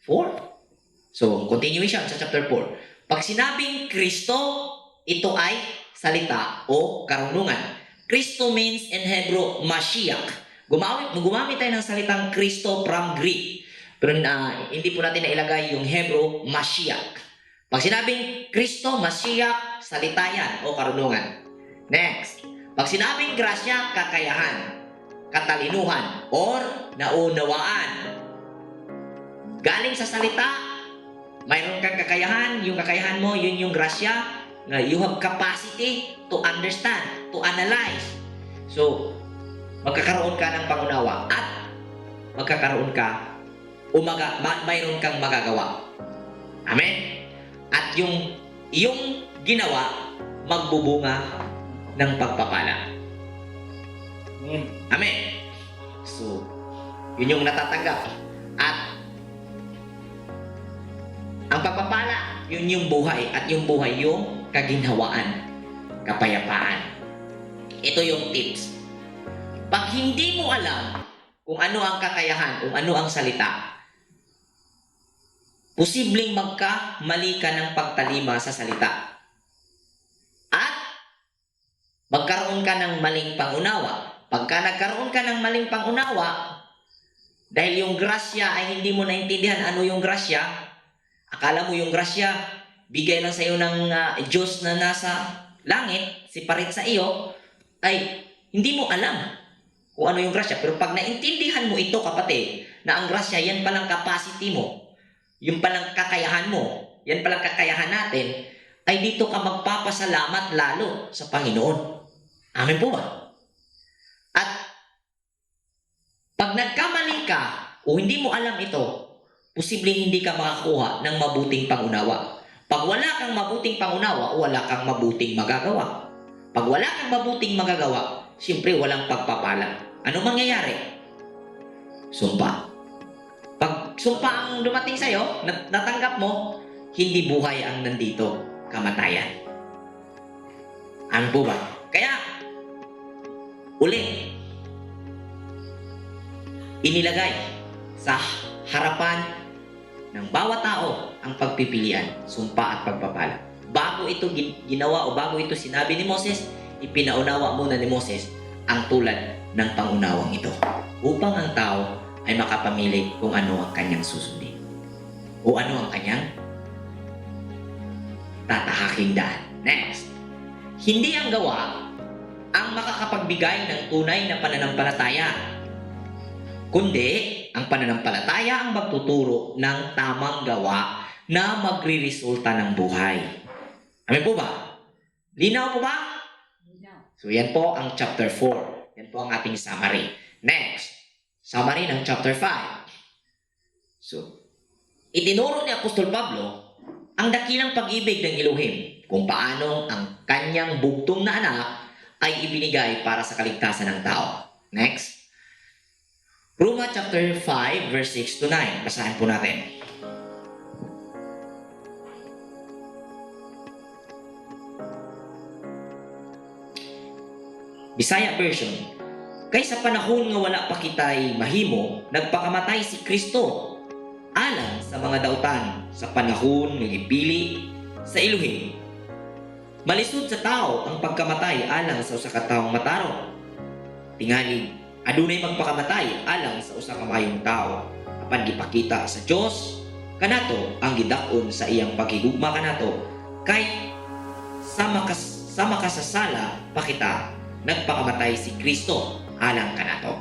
4. So, continuation sa chapter 4. Pag sinabing Kristo, ito ay salita o karunungan. Kristo means in Hebrew, Mashiach. Gumamit tayo ng salitang Kristo from Greek. Pero hindi po natin nailagay yung Hebrew, Mashiach. Pag sinabing Kristo, Mashiach, salita yan o karunungan. Next. Pag sinabing grasya, kakayahan, katalinuhan, or naunawaan. Galing sa salita, mayroon kang kakayahan, yung kakayahan mo, yun yung grasya. You have capacity to understand, to analyze. So, magkakaroon ka ng pangunawa at magkakaroon ka mayroon kang magagawa. Amen? At yung iyong ginawa, magbubunga ng pagpapala. Amen. Amen? So, yun yung natatanggap. At ang pagpapala, yun yung buhay. At yung buhay yung kaginhawaan, kapayapaan. Ito yung tips. Pag hindi mo alam kung ano ang kakayahan, kung ano ang salita, posibleng magkamali ka ng pagtalima sa salita. At magkaroon ka ng maling pangunawa. Pagka nagkaroon ka ng maling pangunawa, dahil yung grasya ay hindi mo naintindihan ano yung grasya, akala mo yung grasya, bigay lang sa iyo ng Diyos na nasa langit, siparit sa iyo, ay hindi mo alam kung ano yung grasya. Pero pag naintindihan mo ito, kapatid, na ang grasya, yan palang capacity mo, yung palang kakayahan mo, yan palang kakayahan natin, ay dito ka magpapasalamat lalo sa Panginoon. Amen po ba? At pag nagkamali ka o hindi mo alam ito, posibleng hindi ka makakuha ng mabuting pangunawa. Pag wala kang mabuting pangunawa, wala kang mabuting magagawa. Pag wala kang mabuting magagawa, siyempre walang pagpapala. Ano mangyayari? Sumpa. Pag sumpa ang dumating sa'yo, natanggap mo, hindi buhay ang nandito, kamatayan. Ano po ba? Kaya, ulit, inilagay sa harapan ng bawat tao ang pagpipilian, sumpa at pagpapala. Bago ito ginawa o bago ito sinabi ni Moses, ipinaunawa muna ni Moses ang tulad ng pangunawang ito upang ang tao ay makapamili kung ano ang kanyang susundin o ano ang kanyang tatahaking daan. Next, hindi ang gawa ang makakapagbigay ng tunay na pananampalataya, kundi ang pananampalataya ang magtuturo ng tamang gawa na magriresulta ng buhay. Amen po ba? Linaw po ba? So yan po ang chapter 4. Yan po ang ating summary. Next, summary ng chapter 5. So, itinuro ni Apostol Pablo ang dakilang pag-ibig ng Elohim kung paano ang kanyang bugtong na anak ay ibinigay para sa kaligtasan ng tao. Next, Roma chapter 5 verse 6 to 9. Basahin po natin. Bisaya version. Kay sa panahon nga wala pa kitay mahimo, nagpakamatay si Kristo alang sa mga dautan sa panahon nga gipili sa Elohim. Malisod sa tao ang pagkamatay alang sa usa ka taong matarong. Tingali adunay magpakamatay alang sa usa ka maayong tao apan gipakita sa Dios kanato ang gidak-on sa iyang paghigugma kanato kay sa makasasala pa kita nagpakamatay si Kristo alang kanato.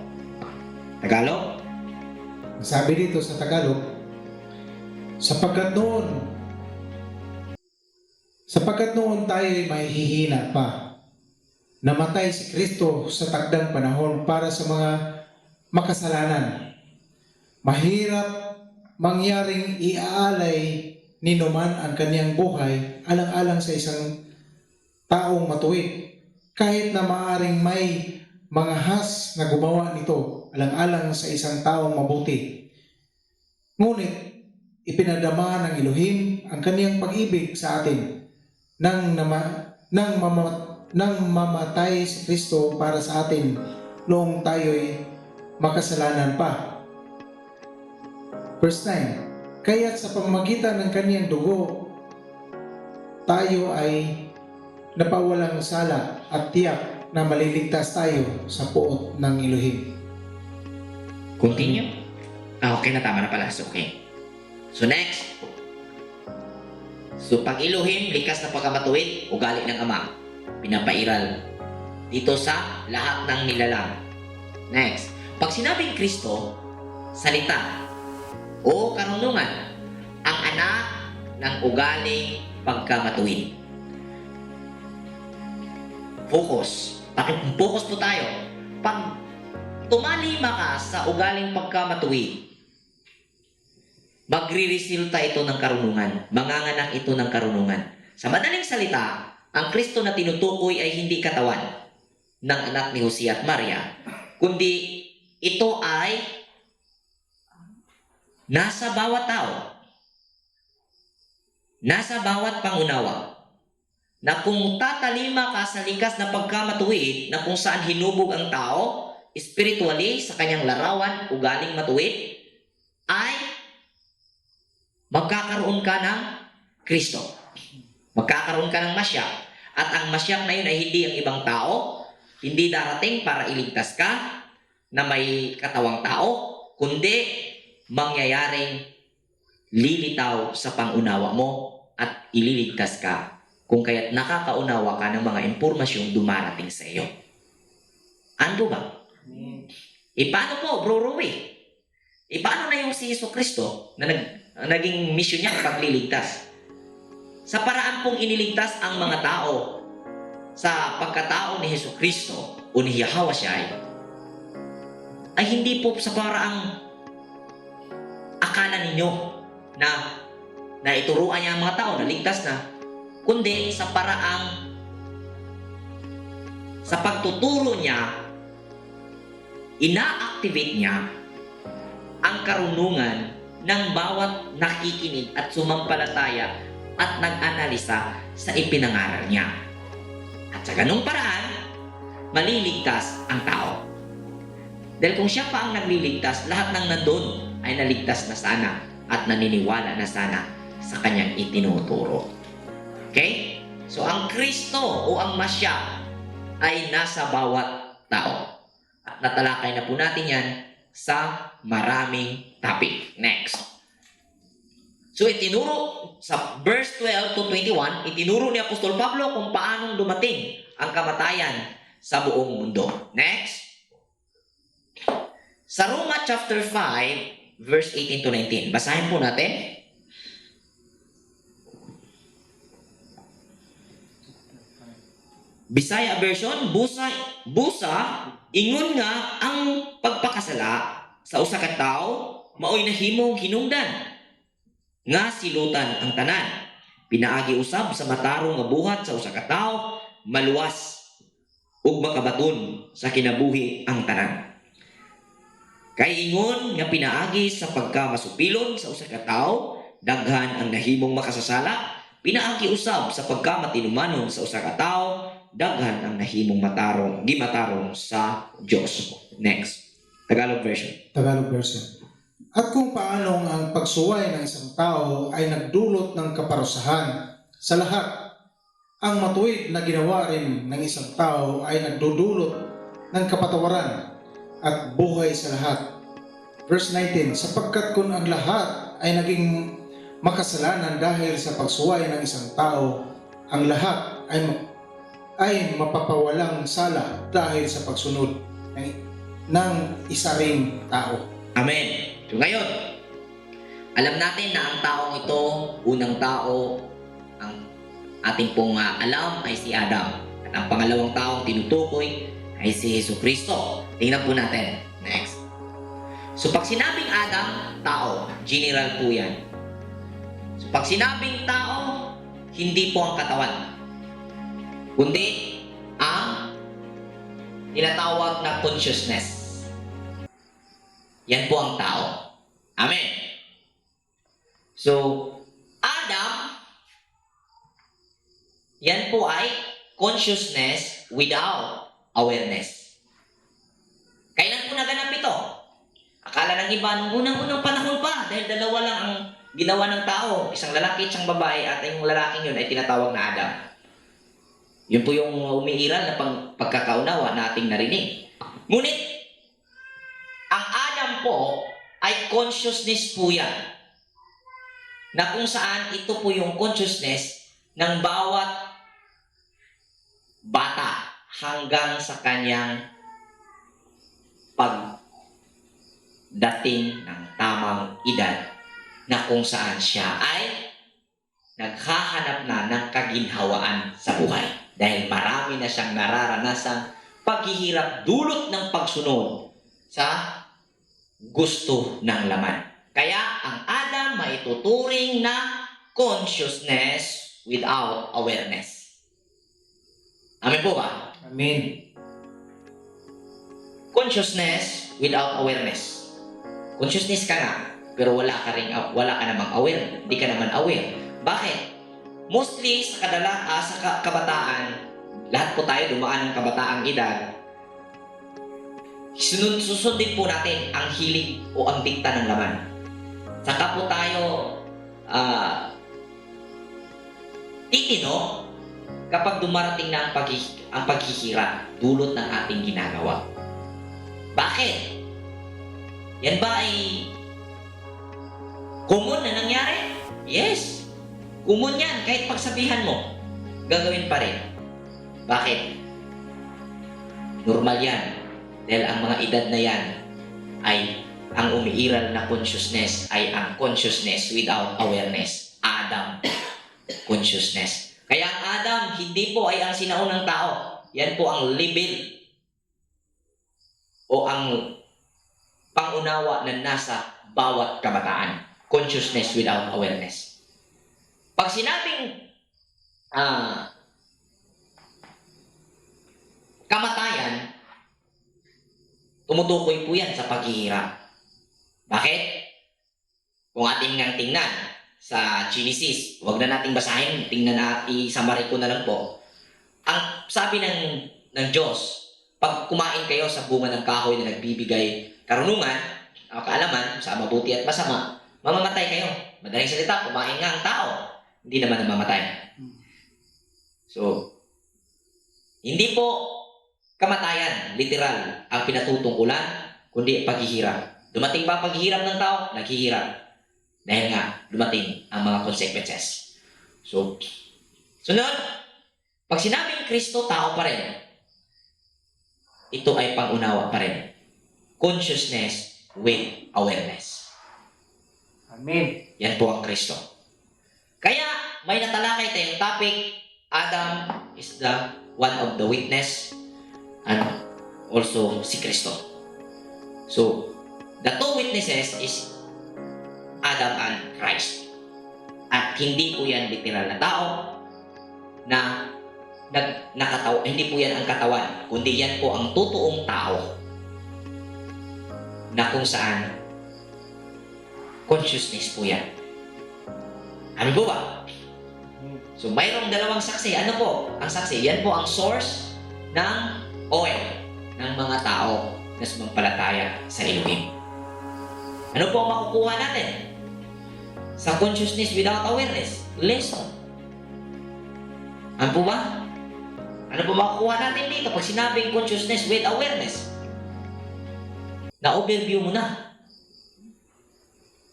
Tagalog? Sabi dito sa Tagalog, sapagkat noon tayo ay mahihina pa, namatay si Kristo sa takdang panahon para sa mga makasalanan. Mahirap mangyaring iaalay ni numan ang kaniyang buhay alang-alang sa isang taong matuwid, kahit na maaring may mga has na gumawa nito alang-alang sa isang taong mabuti. Ngunit ipinadama ng Elohim ang kaniyang pag-ibig sa atin nang mamatay si Kristo para sa atin noong tayo'y makasalanan pa. Verse 9, kaya't sa pamamagitan ng kaniyang dugo, tayo ay napawalang sala at tiyak na maliligtas tayo sa puot ng Elohim. Continue. Okay na, tama na pala. So, okay. So next. So pag Elohim, likas na pagkamatuwid, ugali ng Ama, pinapairal dito sa lahat ng nilalang. Next. Pag sinabing Kristo, salita o karunungan, ang anak ng ugaling pagkamatuwid. Focus. Focus po tayo. Pag tumalima ka sa ugaling pagkamatuwid, magre-resulta ito ng karunungan. Manganganak ito ng karunungan. Sa madaling salita, ang Kristo na tinutukoy ay hindi katawan ng anak ni Jose at Maria, kundi ito ay nasa bawat tao, nasa bawat pangunawa, na kung tatalima ka sa likas na pagkamatuwid, na kung saan hinubog ang tao, spiritually, sa kanyang larawan, ugaling matuwid, ay magkakaroon ka ng Kristo. Magkakaroon ka ng Masyak. At ang Masyak na yun ay hindi ang ibang tao, hindi darating para iligtas ka na may katawang tao, kundi mangyayaring lilitaw sa pangunawa mo at ililigtas ka kung kaya't nakakaunawa ka ng mga impormasyong dumarating sa iyo. Ano ba? Paano po, Bro Rui? Paano na yung si Jesu Kristo na naging mission niya pagliligtas? Sa paraan pong iniligtas ang mga tao sa pagkatao ni Jesu Kristo o ni Yahweh Shai, ay hindi po sa paraang akala ninyo na ituruan niya ang mga tao na ligtas na, kundi sa paraang sa pagtuturo niya, ina-activate niya ang karunungan ng bawat nakikinig at sumampalataya at nag-analisa sa ipinangaral niya. At sa ganung paraan, maliligtas ang tao. Dahil kung siya pa ang nagliligtas, lahat ng nandun ay naligtas na sana at naniniwala na sana sa kanyang itinuturo. Okay? So ang Kristo o ang Masya ay nasa bawat tao. At natalakay na po natin yan sa maraming topic. Next. So itinuro sa verse 12 to 21, itinuro ni Apostol Pablo kung paanong dumating ang kamatayan sa buong mundo. Next. Sa Roma chapter 5, verse 18 to 19. Basahin po natin. Bisaya version, busa, ingon nga ang pagpakasala sa usa ka tawo maoy nahimong hinungdan nga silutan ang tanan. Pinaagi usab sa matarong nga buhat sa usa ka tawo maluwas ug makabaton sa kinabuhi ang tanan. Kay ingon nga pinaagi sa pagkamasupilon sa usa ka tawo daghan ang nahimong makasasala, pinaagi usab sa pagkamatinumanon sa usa ka tawo daghan ang nahimong gimatarong sa Diyos. Next. Tagalog version. Tagalog version. At kung paanong ang pagsuway ng isang tao ay nagdulot ng kaparusahan sa lahat, ang matuwid na ginawa rin ng isang tao ay nagdudulot ng kapatawaran at buhay sa lahat. Verse 19, sapagkat kung ang lahat ay naging makasalanan dahil sa pagsuway ng isang tao, ang lahat ay mapapawalang sala dahil sa pagsunod ng isa ring tao. Amen. So ngayon, alam natin na ang taong ito, unang tao, ang ating pong alam ay si Adam. At ang pangalawang taong tinutukoy ay si Jesu Kristo. Tingnan po natin. Next. So pag sinabing Adam, tao, general po yan. So pag sinabing tao, hindi po ang katawan, kundi ang tinatawag na consciousness. Yan po ang tao. Amen. So, Adam Yan po ay consciousness without awareness. Kailan po naganap ito? Akala ng iba, nung unang-unang panahon pa, dahil dalawa lang ang ginawa ng tao, isang lalaki at isang babae, at yung lalaking yun ay tinatawag na Adam. Yun po yung umiiral na pagkakaunawa na ating narinig. Ngunit, ang Adam po ay consciousness po yan. Na kung saan ito po yung consciousness ng bawat bata hanggang sa kanyang pagdating ng tamang edad na kung saan siya ay naghahanap na ng kaginhawaan sa buhay dahil marami na siyang nararanasang paghihirap dulot ng pagsunod sa gusto ng laman. Kaya ang Adam maituturing na consciousness without awareness. Amen po ba? Amen. Consciousness without awareness. Consciousness ka nga, pero wala ka namang aware. Hindi ka naman aware. Bakit? Mostly sa kabataan, lahat po tayo dumaan ng kabataang edad, susundin po natin ang hilig o ang dikta ng laman. Saka po tayo titino kapag dumarating na ang paghihirap dulot ng ating ginagawa. Bakit? Yan ba ay common na nangyari? Yes. Common yan. Kahit pagsabihan mo, gagawin pa rin. Bakit? Normal yan. Dahil ang mga edad na yan ay ang umiiral na consciousness ay ang consciousness without awareness. Adam consciousness. Kaya ang Adam, hindi po ay ang sinaunang tao. Yan po ang level o ang pangunawa na nasa bawat kabataan. Consciousness without awareness. Pag sinabing kamatayan, tumutukoy po yan sa paghihirap. Bakit? Kung ating nang tingnan sa Genesis, huwag na nating basahin, tingnan na, i-summary ko na lang po. Ang sabi ng Diyos, pag kumain kayo sa bunga ng kahoy na nagbibigay karunungan, kaalaman sa mabuti at masama, mamamatay kayo. Madaling salita, kumain nga ang tao, hindi naman namamatay. So, hindi po kamatayan, literal, ang pinatutungkulan, kundi paghihirap. Dumating ba paghihirap ng tao? Naghihirap. Dahil nga, dumating ang mga consequences. So, sunod, pag sinabing Kristo, tao pa rin, ito ay pangunawa pa rin. Consciousness with awareness. Amen. Yan po ang Kristo. Kaya, may natalakay tayong topic, Adam is the one of the witness and also si Kristo. So, the two witnesses is Adam and Christ. At hindi po yan literal na tao na nakatawa. Hindi po yan ang katawan, kundi yan po ang totoong tao na kung saan consciousness po yan. Ano po ba? So, mayroong dalawang saksi. Ano po? Ang saksi, yan po ang source ng oil ng mga tao na sumampalataya sa Elohim. Ano po ang makukuha natin sa consciousness without awareness? Lesson. Ano po ba? Ano po makukuha natin dito pag sinabing consciousness with awareness? Na-overview mo na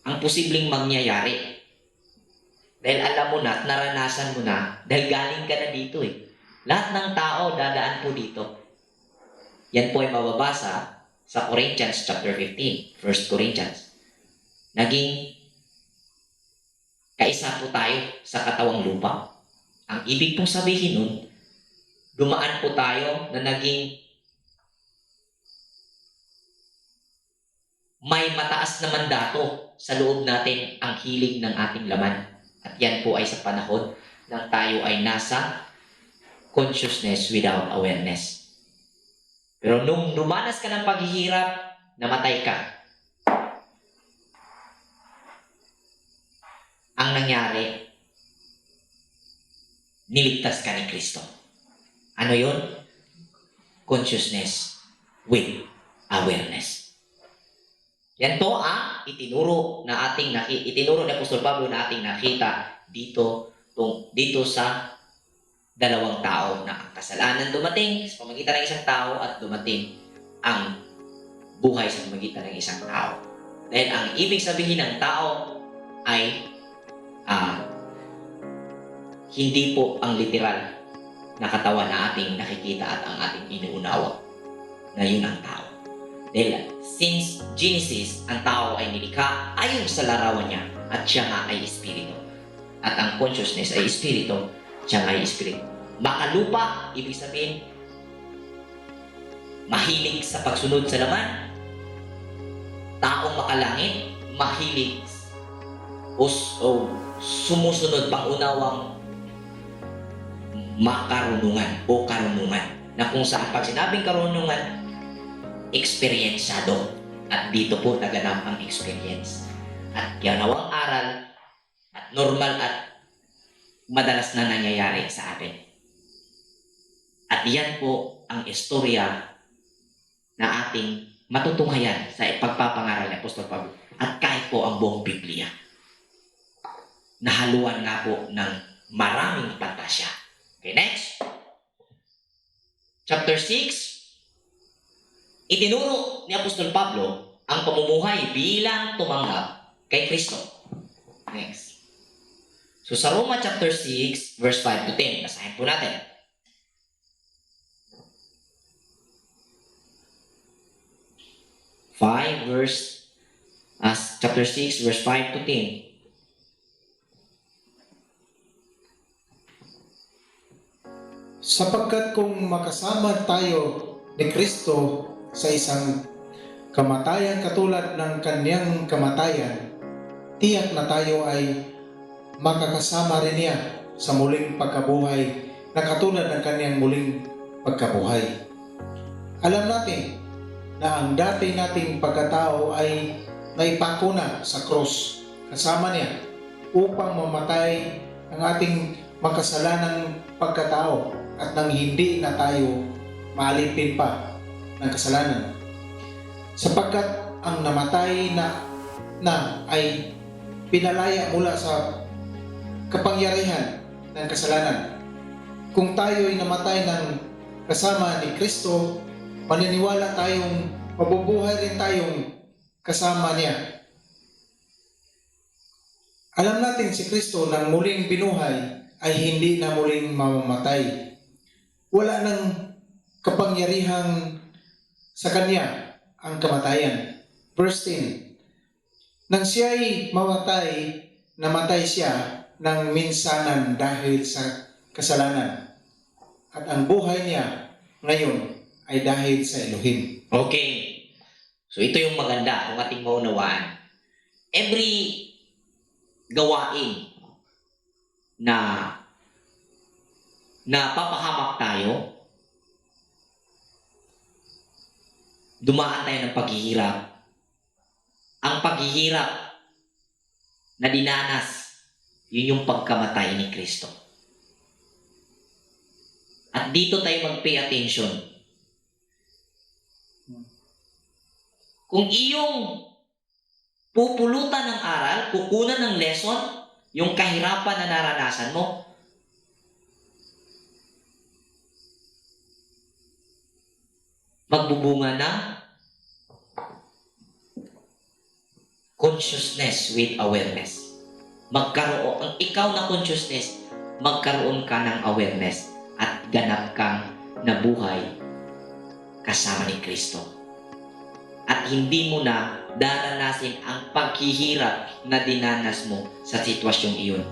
ang posibleng mangyayari. Dahil alam mo na at naranasan mo na dahil galing ka na dito eh. Lahat ng tao dadaan po dito. Yan po ay mababasa sa Corinthians chapter 15, 1 Corinthians. Naging kaisa po tayo sa katawang lupa. Ang ibig pong sabihin nun, dumaan po tayo na naging may mataas na mandato sa loob natin ang hilig ng ating laman. At yan po ay sa panahon nang tayo ay nasa consciousness without awareness. Pero nung lumanas ka ng paghihirap, namatay ka. Ang nangyari, niligtas ka ni Kristo. Ano yun? Consciousness with awareness. Yan po ang itinuro ni Apostol Pablo na ating nakita dito sa dalawang tao na ang kasalanan dumating sa pamagitan ng isang tao at dumating ang buhay sa pamagitan ng isang tao. Dahil ang ibig sabihin ng tao ay hindi po ang literal na katawan na ating nakikita at ang ating inuunawa na yun ang tao. Dahil since Genesis, ang tao ay nilikha ayon sa larawan niya at siya nga ay espiritu. At ang consciousness ay espiritu, siya nga ay espiritu. Makalupa, ibig sabihin, mahilig sa pagsunod sa laman. Taong makalangit, mahilig o sumusunod pangunawang makarunungan o karunungan. Na kung saan pag sinabing karunungan, eksperyensyado. At dito po naganap ang experience. At ganawang aral at normal at madalas na nangyayari sa atin. At yan po ang istorya na ating matutunghayan sa pagpapangaral ni Apostol Pablo. At kahit po ang buong Biblia. Nahaluan nga po ng maraming pantasya. Okay, next. Chapter 6. Itinuro ni Apostol Pablo ang pamumuhay bilang tumanggap kay Kristo. Next. So sa Roma chapter 6, verse 5 to 10, basahin po natin. Chapter 6, verse 5 to 10. Sapagkat kung makasama tayo ni Kristo sa isang kamatayan katulad ng kanyang kamatayan, tiyak na tayo ay makakasama rin niya sa muling pagkabuhay na katulad ng kanyang muling pagkabuhay. Alam natin na ang dati nating pagkatao ay naipako na sa krus kasama niya upang mamatay ang ating magkasalanang pagkatao at nang hindi na tayo maalipin pa ng kasalanan. Sapagkat ang namatay na ay pinalaya mula sa kapangyarihan ng kasalanan. Kung tayo ay namatay ng kasama ni Kristo, maniniwala tayong mabubuhay rin tayong kasama niya. Alam natin si Kristo nang muling binuhay ay hindi na muling mamamatay. Wala nang kapangyarihang sa kanya ang kamatayan. Verse 10. Nang siya'y mamatay, namatay siya ng minsanan dahil sa kasalanan. At ang buhay niya ngayon ay dahil sa Elohim. Okay. So ito yung maganda kung ating maunawaan. Every gawain na papahamak tayo, dumaan tayo ng paghihirap. Ang paghihirap na dinanas, yun yung pagkamatay ni Kristo. At dito tayo mag-pay attention. Kung iyong pupulutan ng aral, kukunan ng lesson, yung kahirapan na naranasan mo, magbubunga ng consciousness with awareness. Ang ikaw na consciousness, magkaroon ka ng awareness at ganap kang nabuhay kasama ni Kristo. At hindi mo na daranasin ang paghihirap na dinanas mo sa sitwasyong iyon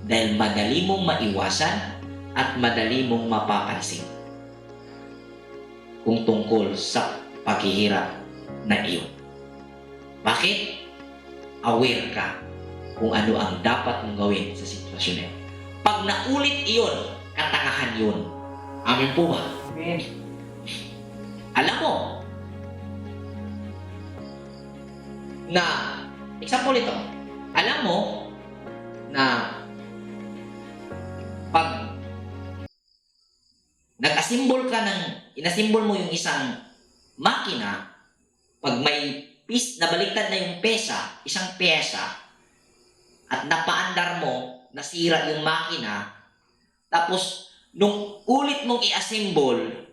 dahil madali mong maiwasan at madali mong mapapansin kung tungkol sa paghihirap na iyon. Bakit? Aware ka kung ano ang dapat mong gawin sa sitwasyon na iyon. Pag naulit iyon, katangahan yun. Amin po ba? Amen. Alam mo na, example ito, alam mo na pag inasimbol mo yung isang makina, pag may nabaliktad na yung isang pyesa, at napaandar mo, nasira yung makina, tapos nung ulit mong i-assemble,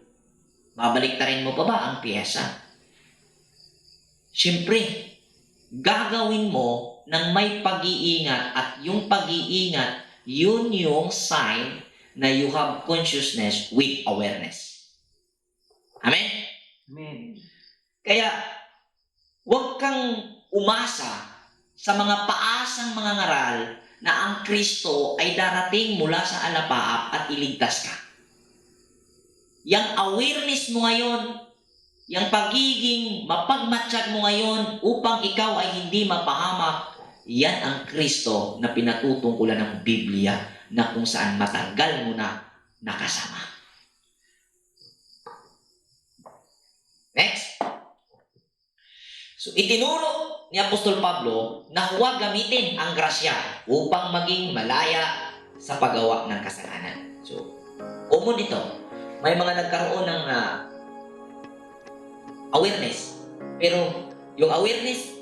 babaliktarin mo pa ba ang pyesa? Siyempre, gagawin mo ng may pag-iingat, at yung pag-iingat, yun yung sign na you have consciousness with awareness. Amen? Amen. Kaya, huwag kang umasa sa mga paasang mga ngaral na ang Kristo ay darating mula sa alapaap at iligtas ka. Yang awareness mo ngayon, yang pagiging mapagmatsyag mo ngayon upang ikaw ay hindi mapahamak, yan ang Kristo na pinatutungkulan ng Biblia na kung saan matagal mo na nakasama. Next. So, itinuro ni Apostol Pablo na huwag gamitin ang grasya upang maging malaya sa paggawa ng kasalanan. So, umon dito, may mga nagkaroon ng awareness. Pero yung awareness,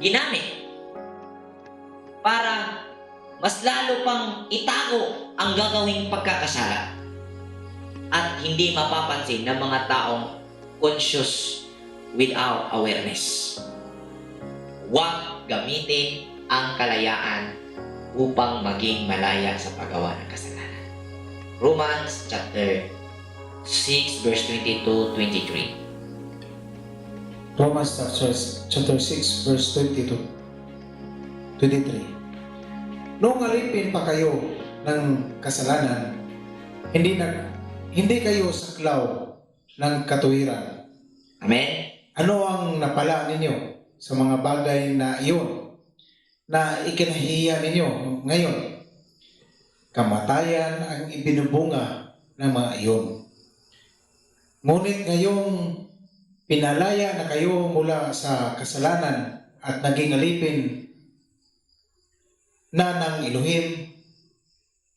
ginamit para mas lalo pang itago ang gagawing pagkakasala at hindi mapapansin ng mga taong conscious without awareness. Huwag gamitin ang kalayaan upang maging malaya sa paggawa ng kasalanan. Romans chapter 6 verse 22-23. Romans chapter 6 verse 22, 23. Nung alipin pa kayo ng kasalanan, hindi kayo saklaw ng katuwiran. Amen? Ano ang napala ninyo sa mga bagay na iyon na ikinahiya ninyo ngayon? Kamatayan ang ibinubunga ng mga iyon. Ngunit ngayong pinalaya na kayo mula sa kasalanan at naging alipin na ng Elohim,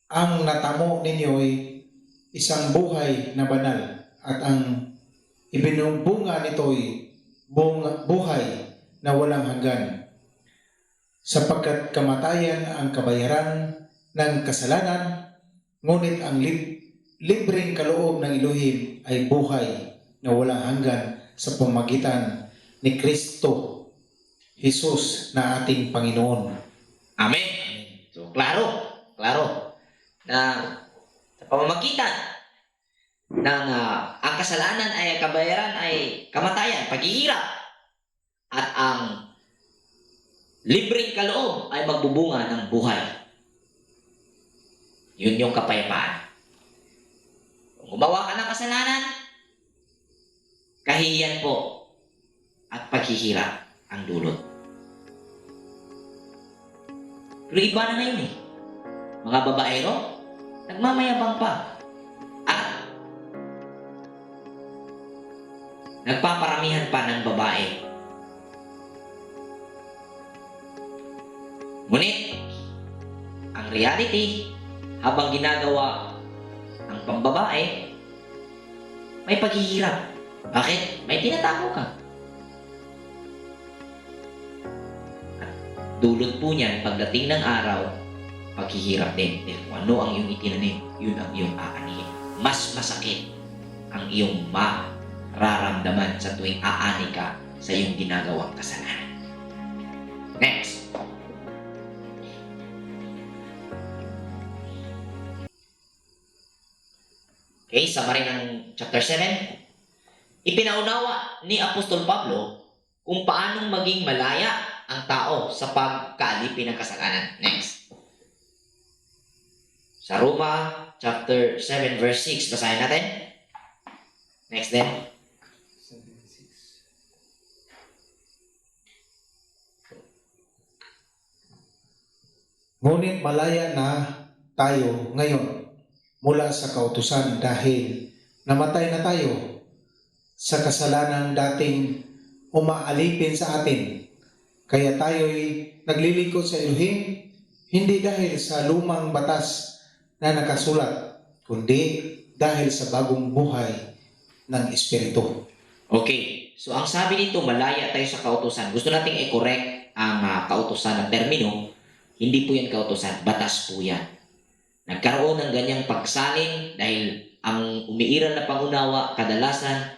ang natamo ninyo ay isang buhay na banal, at ang ibinubunga nito ay buhay na walang hanggan, sapagkat kamatayan ang kabayaran ng kasalanan, ngunit ang libreng kaloob ng Elohim ay buhay na walang hanggan sa pamagitan ni Kristo Jesus na ating Panginoon. Amen? So, klaro na sa pamamagitan ng ang kasalanan ay kabayaran ay kamatayan, paghihirap, at ang libreng kaloob ay magbubunga ng buhay. Yun yung kapayapaan. Kung gumawa ka ng kasalanan, kahihiyan po at paghihirap ang dulot. Pero iba na ngayon eh. Mga babaero, nagmamayabang pa. At nagpaparamihan pa ng babae. Ngunit, ang reality, habang ginagawa ang pambabae, may paghihirap. Bakit? May tinatago ka. At dulot po niyan, pagdating ng araw, paghihirap din. Kung ano ang iyong itinanim, yun ang iyong aanihin. Mas masakit ang iyong mararamdaman sa tuwing aani ka sa iyong ginagawang kasalanan. Next. Okay, summary ng chapter 7. Ipinaunawa ni Apostol Pablo kung paanong maging malaya ang tao sa pagkaalipin ng kasalanan. Next. Sa Roma chapter 7 verse 6, basahin natin. Next then. Ngunit malaya na tayo ngayon mula sa kautusan dahil namatay na tayo sa kasalanang dating umaalipin sa atin. Kaya tayo'y naglilingkod sa Elohim, hindi dahil sa lumang batas na nakasulat, kundi dahil sa bagong buhay ng Espiritu. Okay, so ang sabi dito, malaya tayo sa kautusan. Gusto nating i-correct ang kautusan ng termino. Hindi po yan kautusan, batas po yan. Nagkaroon ng ganyang pagsalin dahil ang umiiral na pangunawa kadalasan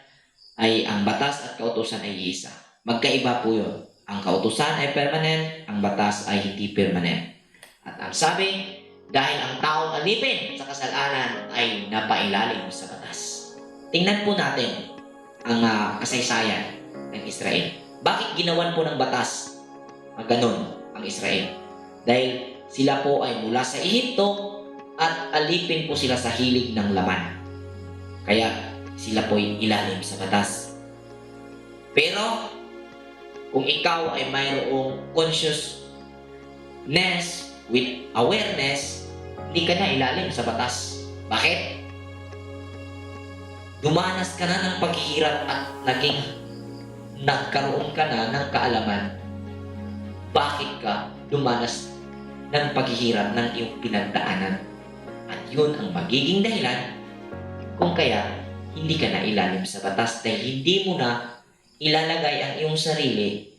ay ang batas at kautusan ay isa. Magkaiba po yun. Ang kautusan ay permanent, ang batas ay hindi permanent. At ang sabi, dahil ang taong alipin sa kasalanan ay napailalim sa batas. Tingnan po natin ang kasaysayan ng Israel. Bakit ginawan po ng batas ganon ang Israel? Dahil sila po ay mula sa Ehipto at alipin po sila sa hilig ng laman. Kaya sila po ay ilalim sa batas. Pero kung ikaw ay mayroong consciousness with awareness, hindi ka na ilalim sa batas. Bakit? Dumanas ka na ng paghihirap at nagkaroon ka na ng kaalaman. Bakit ka dumanas ng paghihirap ng iyong pinagdaanan? At yun ang magiging dahilan kung kaya hindi ka na ilalim sa batas dahil hindi mo na ilalagay ang iyong sarili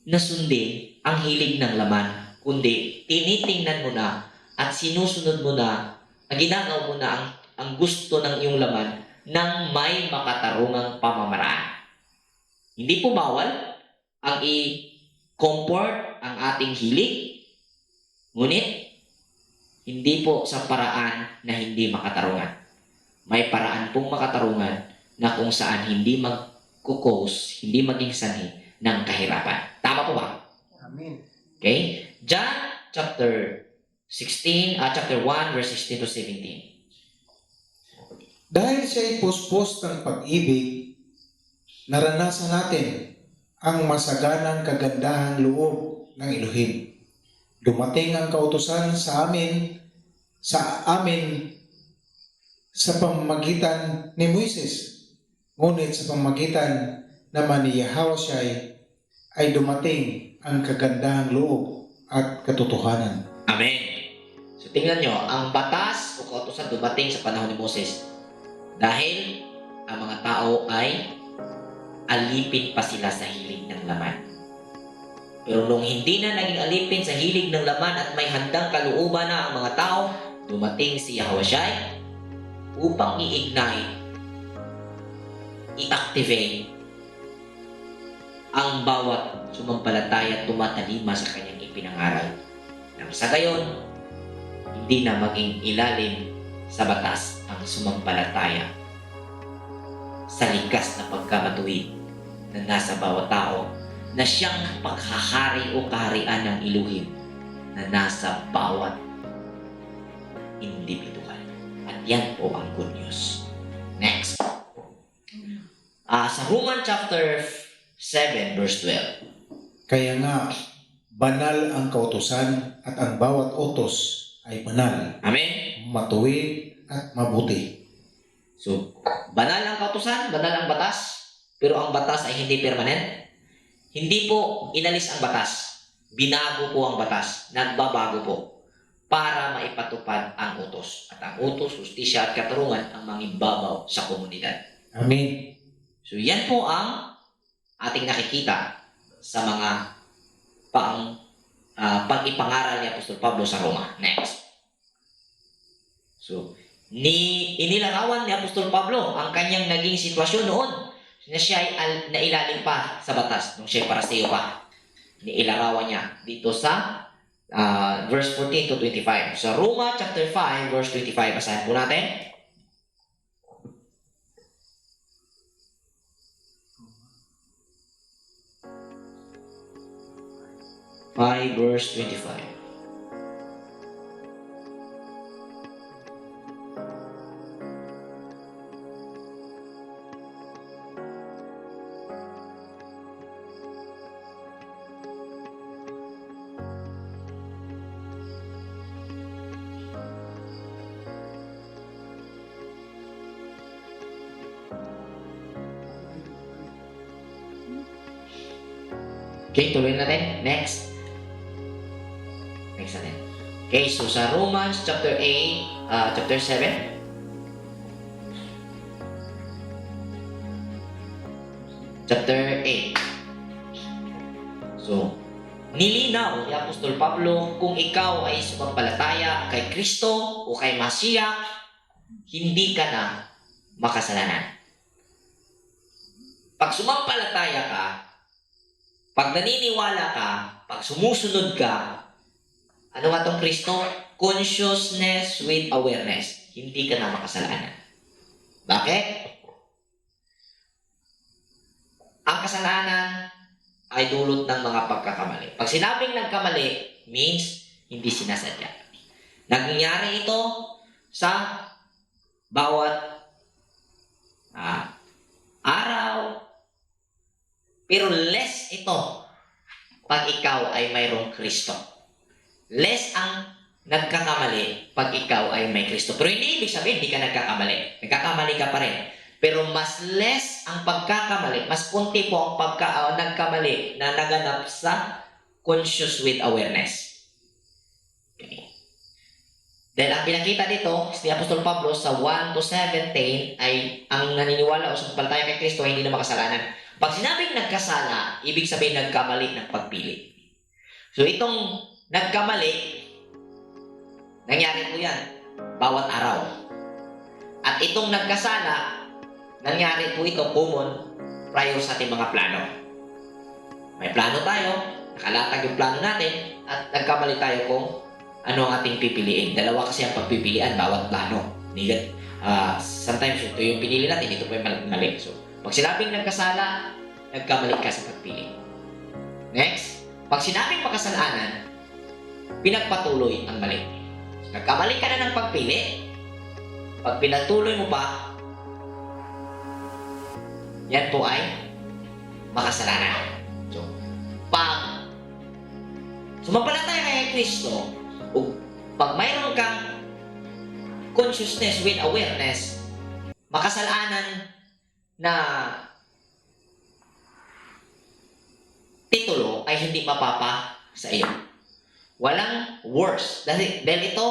na sundin ang hilig ng laman, kundi tinitingnan mo na at sinusunod mo na, ginagawa mo na ang gusto ng iyong laman ng may makatarungang pamamaraan. Hindi po bawal ang i-comfort ang ating hilig, ngunit hindi po sa paraan na hindi makatarungan. May paraan pong makatarungan na kung saan hindi magkukos, hindi maging sanhi ng kahirapan. Tama po ba? Amen. Okay? John chapter 1 verse 16 to 17. Dahil siya ay puspos ng pag-ibig, naranasan natin ang masaganang kagandahang loob ng Elohim. Dumating ang kautusan sa amin sa pamamagitan ni Moises. Ngunit sa pamamagitan naman ni Yahawasyai ay dumating ang kagandahang loob at katotohanan. Amen. So tingnan nyo, ang batas o kautusan dumating sa panahon ni Moses dahil ang mga tao ay alipin pa sila sa hilig ng laman. Pero nung hindi na naging alipin sa hilig ng laman at may handang kalooban na ang mga tao, dumating si Yahawasyai upang i-ignite, i-activate ang bawat sumampalataya at tumatalima sa kanyang ipinangaral. Nang sa gayon, hindi na maging ilalim sa batas ang sumampalataya sa likas na pagkamatuwid na nasa bawat tao na siyang paghahari o kaharian ng Elohim na nasa bawat individual. At yan po ang good news. Next. Sa Roman chapter 7 verse 12. Kaya nga, banal ang kautusan at ang bawat utos ay banal, Amen? matuwid at mabuti. So, banal ang kautusan, banal ang batas, pero ang batas ay hindi permanent. Hindi po inalis ang batas. Binago po ang batas. Nagbabago po para maipatupad ang utos. At ang utos, justisya at katarungan ang mangibabaw sa komunidad. Amen. So, yan po ang ating nakikita sa mga pag-ipangaral ni Apostol Pablo sa Roma. Next. So, inilarawan ni Apostol Pablo ang kanyang naging sitwasyon noon na siya ay nailalim pa sa batas nung siya ay paraseo pa. Inilarawan niya dito sa verse 14 to 25. Sa Roma chapter 5 verse 25, basahin po natin. Verse 25. Okay, tuloy natin. Next. Next natin. Okay, so sa Romans chapter 7, chapter 8. So, nilinaw ni Apostol Pablo kung ikaw ay sumampalataya kay Kristo o kay Masiya, hindi ka na makasalanan. Pag sumampalataya ka, pag naniniwala ka, pag sumusunod ka, ano nga tong Kristo? Consciousness with awareness. Hindi ka na makasalanan. Bakit? Ang kasalanan ay dulot ng mga pagkakamali. Pag sinabing nagkamali, means hindi sinasadya. Nangyayari ito sa bawat araw, pero less ito pag ikaw ay mayroong Kristo. Less ang nagkakamali pag ikaw ay may Kristo. Pero hindi ibig sabihin hindi ka nagkakamali. Nagkakamali ka pa rin. Pero mas less ang pagkakamali, mas kunti po ang nagkamali na naganap sa conscious with awareness. Okay. Dahil ang pinakita dito ni Apostol Pablo sa 1 to 17 ay ang naniniwala o sumampalataya kay Kristo ay hindi na makasalanan. Pag sinabing nagkasala, ibig sabihin nagkamali ng pagpili. So itong nagkamali, nangyari po yan bawat araw. At itong nagkasala, nangyari po ito common prior sa ating mga plano. May plano tayo, nakalatag yung plano natin, at nagkamali tayo kung ano ang ating pipiliin. Dalawa kasi ang pagpipilian bawat plano. Sometimes ito yung pinili natin, ito po yung mali. So, pag sinabing nagkasala, nagkamali ka sa pagpili. Next, pag sinabing makasalanan, pinagpatuloy ang mali. So, nagkamali ka na ng pagpili, pag pinatuloy mo pa, yan po ay makasalanan. So, pag sumampalataya kay Kristo, o pag mayroon kang consciousness with awareness, makasalanan na titulo ay hindi mapapa sa iyo. Walang worse. Dahil ito,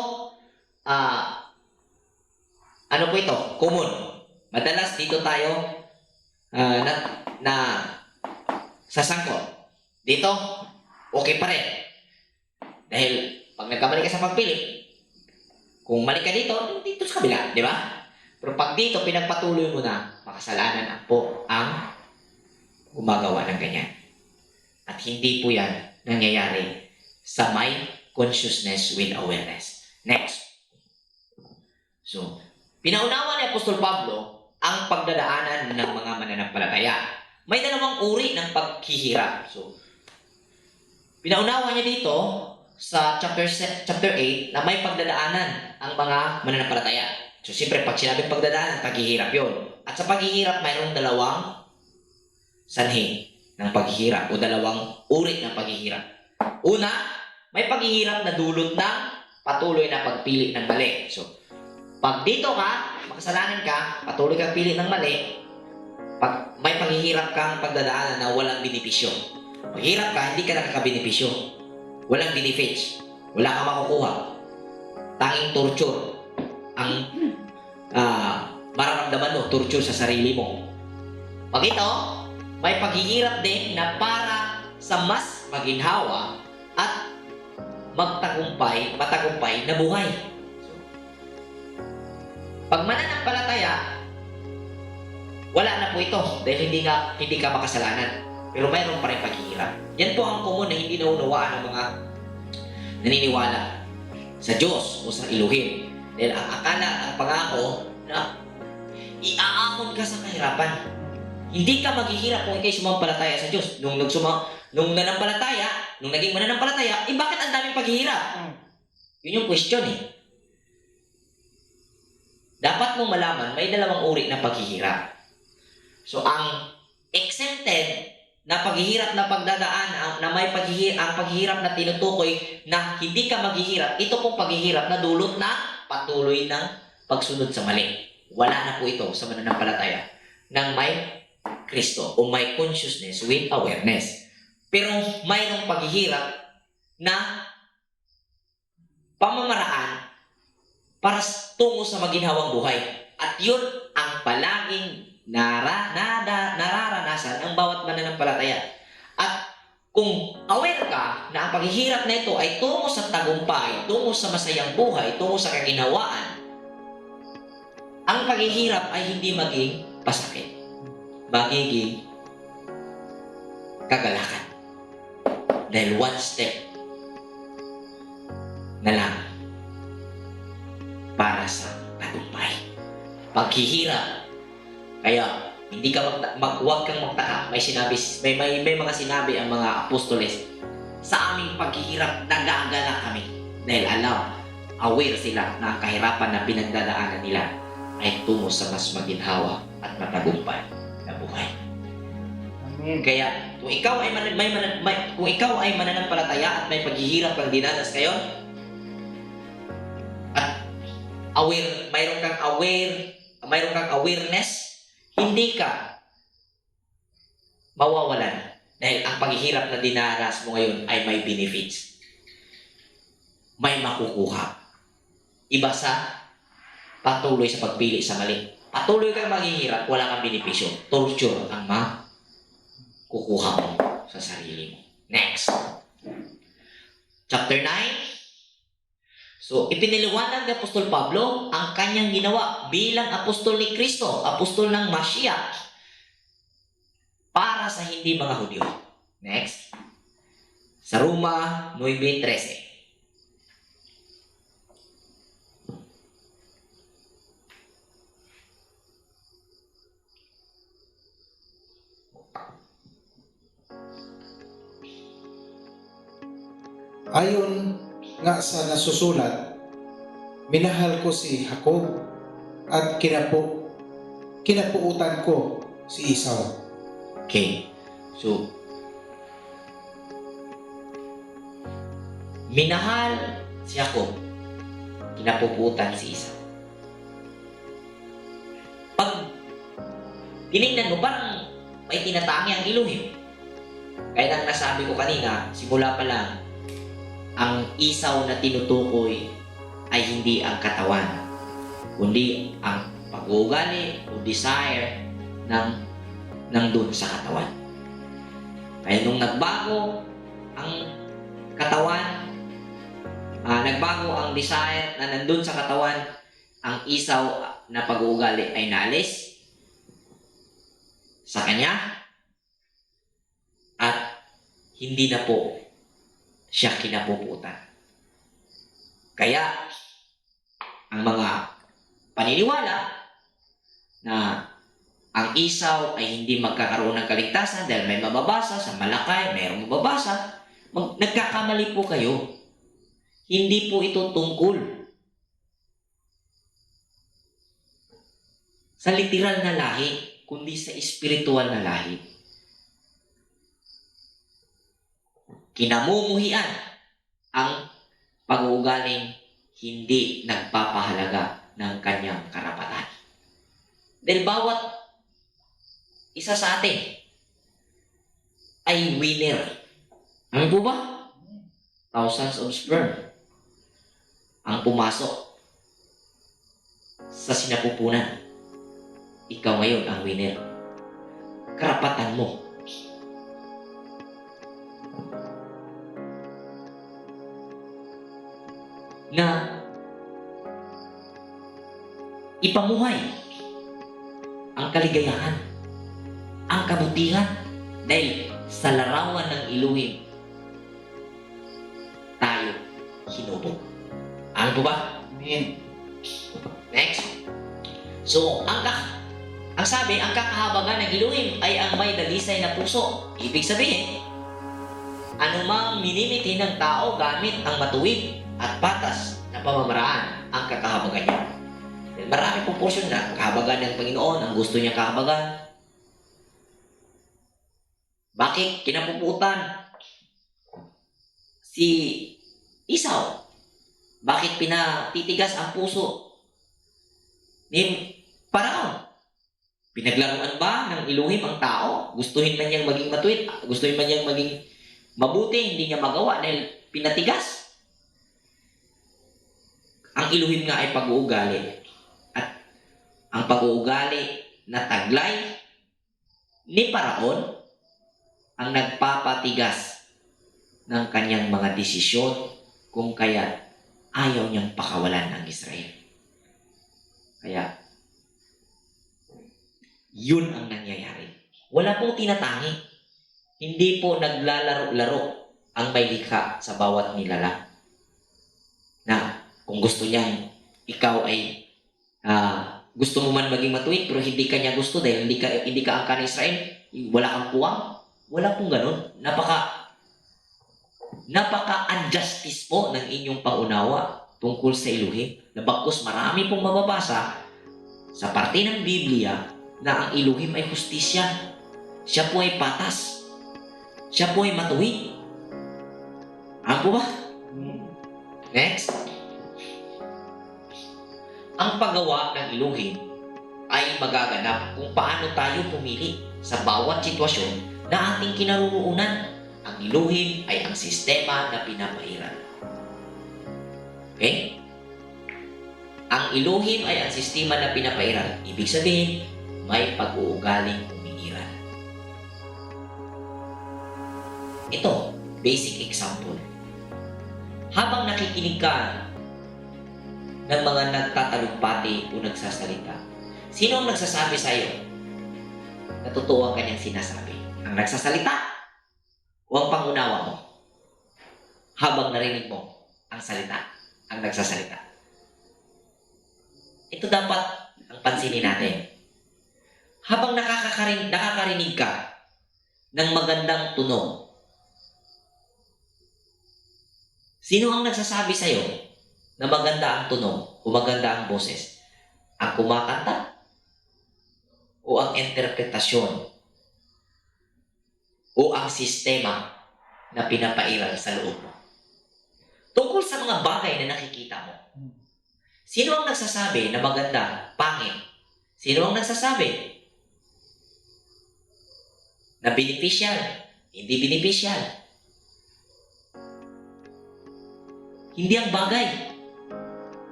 ano po ito? Common. Madalas dito tayo na sasangkot. Dito, okay pa rin. Dahil pag nagkamali ka sa pagpili, kung mali ka dito sa kabila, di ba? Pero pag dito, pinagpatuloy mo na, makasalanan po ang gumagawa ng ganyan. At hindi po yan nangyayari sa may consciousness with awareness. Next. So, pinaunawa ni Apostol Pablo ang pagdadaanan ng mga mananampalataya. May dalawang uri ng paghihirap. So, pinaunawa niya dito sa chapter 8 na may pagdadaanan ang mga mananampalataya. So, siyempre, pag sinabing pagdadaanan, paghihirap yun. At sa paghihirap, mayroong dalawang sanhi ng paghihirap o dalawang uri ng paghihirap. Una, may paghihirap na dulot ng patuloy na pagpili ng mali. So, pag dito ka, makasalanan ka, patuloy kang pili ng mali, pag may paghihirap kang pagdadaanan na walang benepisyo. Paghihirap ka, hindi ka nakakabenepisyo. Walang benefits. Wala kang makukuha. Tanging torture ang mararamdaman mo, torture sa sarili mo. Pag ito, may paghihirap din na para sa mas maginhawa at matagumpay na buhay. Pag mananampalataya, wala na po ito dahil hindi ka makasalanan. Pero mayroon pa rin paghihirap. Yan po ang common na hindi naunawaan ng mga naniniwala sa Diyos o sa Elohim. Dahil ang akala, ang pangako na iaahon ka sa kahirapan. Hindi ka maghihirap kung ikay sumampalataya sa Diyos. Nung naging mananampalataya, bakit ang daming paghihirap? Yun yung question eh. Dapat mong malaman, may dalawang uri na paghihirap. So, ang exempted na paghihirap na pagdadaan, na may ang paghihirap na tinutukoy na hindi ka maghihirap, ito pong paghihirap na dulot na patuloy ng pagsunod sa mali. Wala na po ito sa mananampalataya ng may Kristo o may consciousness with awareness. Pero mayroong paghihirap na pamamaraan para tungo sa maginhawang buhay. At yun ang palaging nararanasan ang bawat mananampalataya. At kung aware ka na ang paghihirap na ito ay tungo sa tagumpay, tungo sa masayang buhay, tungo sa kaginhawaan, ang paghihirap ay hindi maging pasakit, magiging kagalakan. Dahil one step na lang para sa tagumpay. Paghihirap. Kaya hindi ka huwag kang magtaka. May mga sinabi ang mga apostoles, sa aming paghihirap nagagala kami dahil aware sila na ang kahirapan na pinagdadaanan nila ay tungo sa mas maginhawa at matagumpay na buhay. Amen. Kaya kung ikaw ay mananampalataya at may paghihirap kang dinanas ngayon, at mayroon kang awareness, hindi ka mawawalan dahil ang paghihirap na dinanas mo ngayon ay may benefits. May makukuha. Iba sa patuloy sa pagpili sa mali. Patuloy kang maghihirap, wala kang benepisyo. Torture ang makukuha mo sa sarili mo. Next. Chapter 9. So, ipiniliwanag ni Apostol Pablo ang kanyang ginawa bilang apostol ni Kristo, apostol ng Mashiach, para sa hindi mga Hudyo. Next. Sa Roma 9:13. Ayon nga sa nasusulat, minahal ko si Jacob at kinapuutan ko si Esau. Okay. So, minahal si Jacob, kinapuputan si Esau. Pag tinignan mo, parang may tinatangi ang Elohim. Kaya nang nasabi ko kanina, simula pa lang, ang Esau na tinutukoy ay hindi ang katawan, kundi ang pag-uugali o desire ng nandun sa katawan. Kaya nung nagbago ang katawan, nagbago ang desire na nandun sa katawan, ang Esau na pag-uugali ay naalis sa kanya at hindi na po siya kinapuputan. Kaya ang mga paniniwala na ang Esau ay hindi magkakaroon ng kaligtasan dahil may mababasa sa Malakay, mayroong mababasa, nagkakamali po kayo. Hindi po ito tungkol sa literal na lahi, kundi sa espiritual na lahi. Kinamumuhian ang pag-uugaling hindi nagpapahalaga ng kanyang karapatan. Dahil bawat isa sa atin ay winner. Ano po ba? Thousands of sperm ang pumasok sa sinapupunan. Ikaw ngayon ang winner. Karapatan mo. Na ipamuhay ang kaligayahan, ang kabutihan, dahil sa larawan ng Elohim tayo hinubog. Ano po ba? Amen. Next. So, ang sabi, ang kakahabagan ng Elohim ay ang may dalisay na puso. Ibig sabihin, anumang minimithi ng tao gamit ang matuwid at patas na pamamaraan ang kakahabagan niya. Marami pong portion na ang kahabagan ng Panginoon, ang gusto niya kahabagan. Bakit kinapuputan si Esau? Bakit pinatitigas ang puso ni Paraon? Pinaglaruan ba ng Elohim ang tao? Gustuhin man niyang maging matuwid? Gustuhin man niyang maging mabuti? Hindi niya magawa dahil pinatigas? Ang Elohim nga ay pag-uugali. At ang pag-uugali na taglay ni Paraon ang nagpapatigas ng kanyang mga desisyon kung kaya ayaw niyang pakawalan ang Israel. Kaya, yun ang nangyayari. Wala pong tinatangi. Hindi po naglalaro-laro ang may likha sa bawat nilalang. Na kung gusto niyang ikaw ay gusto mo man maging matuwid pero hindi ka niya gusto dahil hindi ka angka ni Israel, wala kang puwang. Wala pong ganun. Napaka-unjustice po ng inyong pangunawa tungkol sa Elohim. Na bagkus marami pong mababasa sa parte ng Biblia na ang Elohim ay justisya. Siya po ay patas. Siya po ay matuwid. Ano po ba? Next. Ang paggawa ng Elohim ay magaganap kung paano tayo pumili sa bawat sitwasyon na ating kinaroroonan. Ang Elohim ay ang sistema na pinapairal. Okay? Ang Elohim ay ang sistema na pinapairal. Ibig sabihin, may pag-uugaling umiiral. Ito, basic example. Habang nakikinig ka ng mga nagtatalumpati o nagsasalita, sino ang nagsasabi sa iyo na totoo ang kanyang sinasabi? Ang nagsasalita o ang pangunawa mo? Habang narinig mo ang salita, ang nagsasalita. Ito dapat ang pansinin natin. Habang nakakarinig ka ng magandang tunog, sino ang nagsasabi sa iyo na maganda ang tunog o maganda ang boses? Ang kumakanta o ang interpretasyon o ang sistema na pinapairal sa loob mo? Tungkol sa mga bagay na nakikita mo, sino ang nagsasabi na maganda, pangit? Sino ang nagsasabi na beneficial, hindi beneficial? Hindi ang bagay,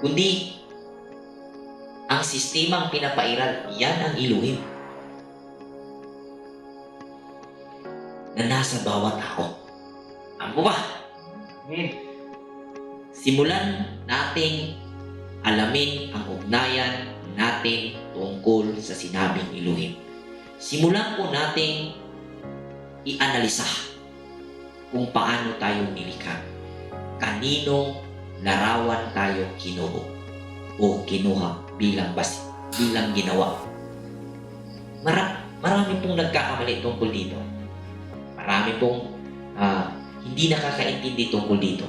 kundi ang sistemang pinapairal. Yan ang Elohim na nasa bawat tao. Ano po ba? Simulan nating alamin ang ugnayan natin tungkol sa sinabing Elohim. Simulan po nating ianalisa kung paano tayo nilikha. Kaninong larawan tayo kinuha o kinuha bilang ginawa. Marami pong nagkakamali tungkol dito. Marami pong hindi nakakaintindi tungkol dito.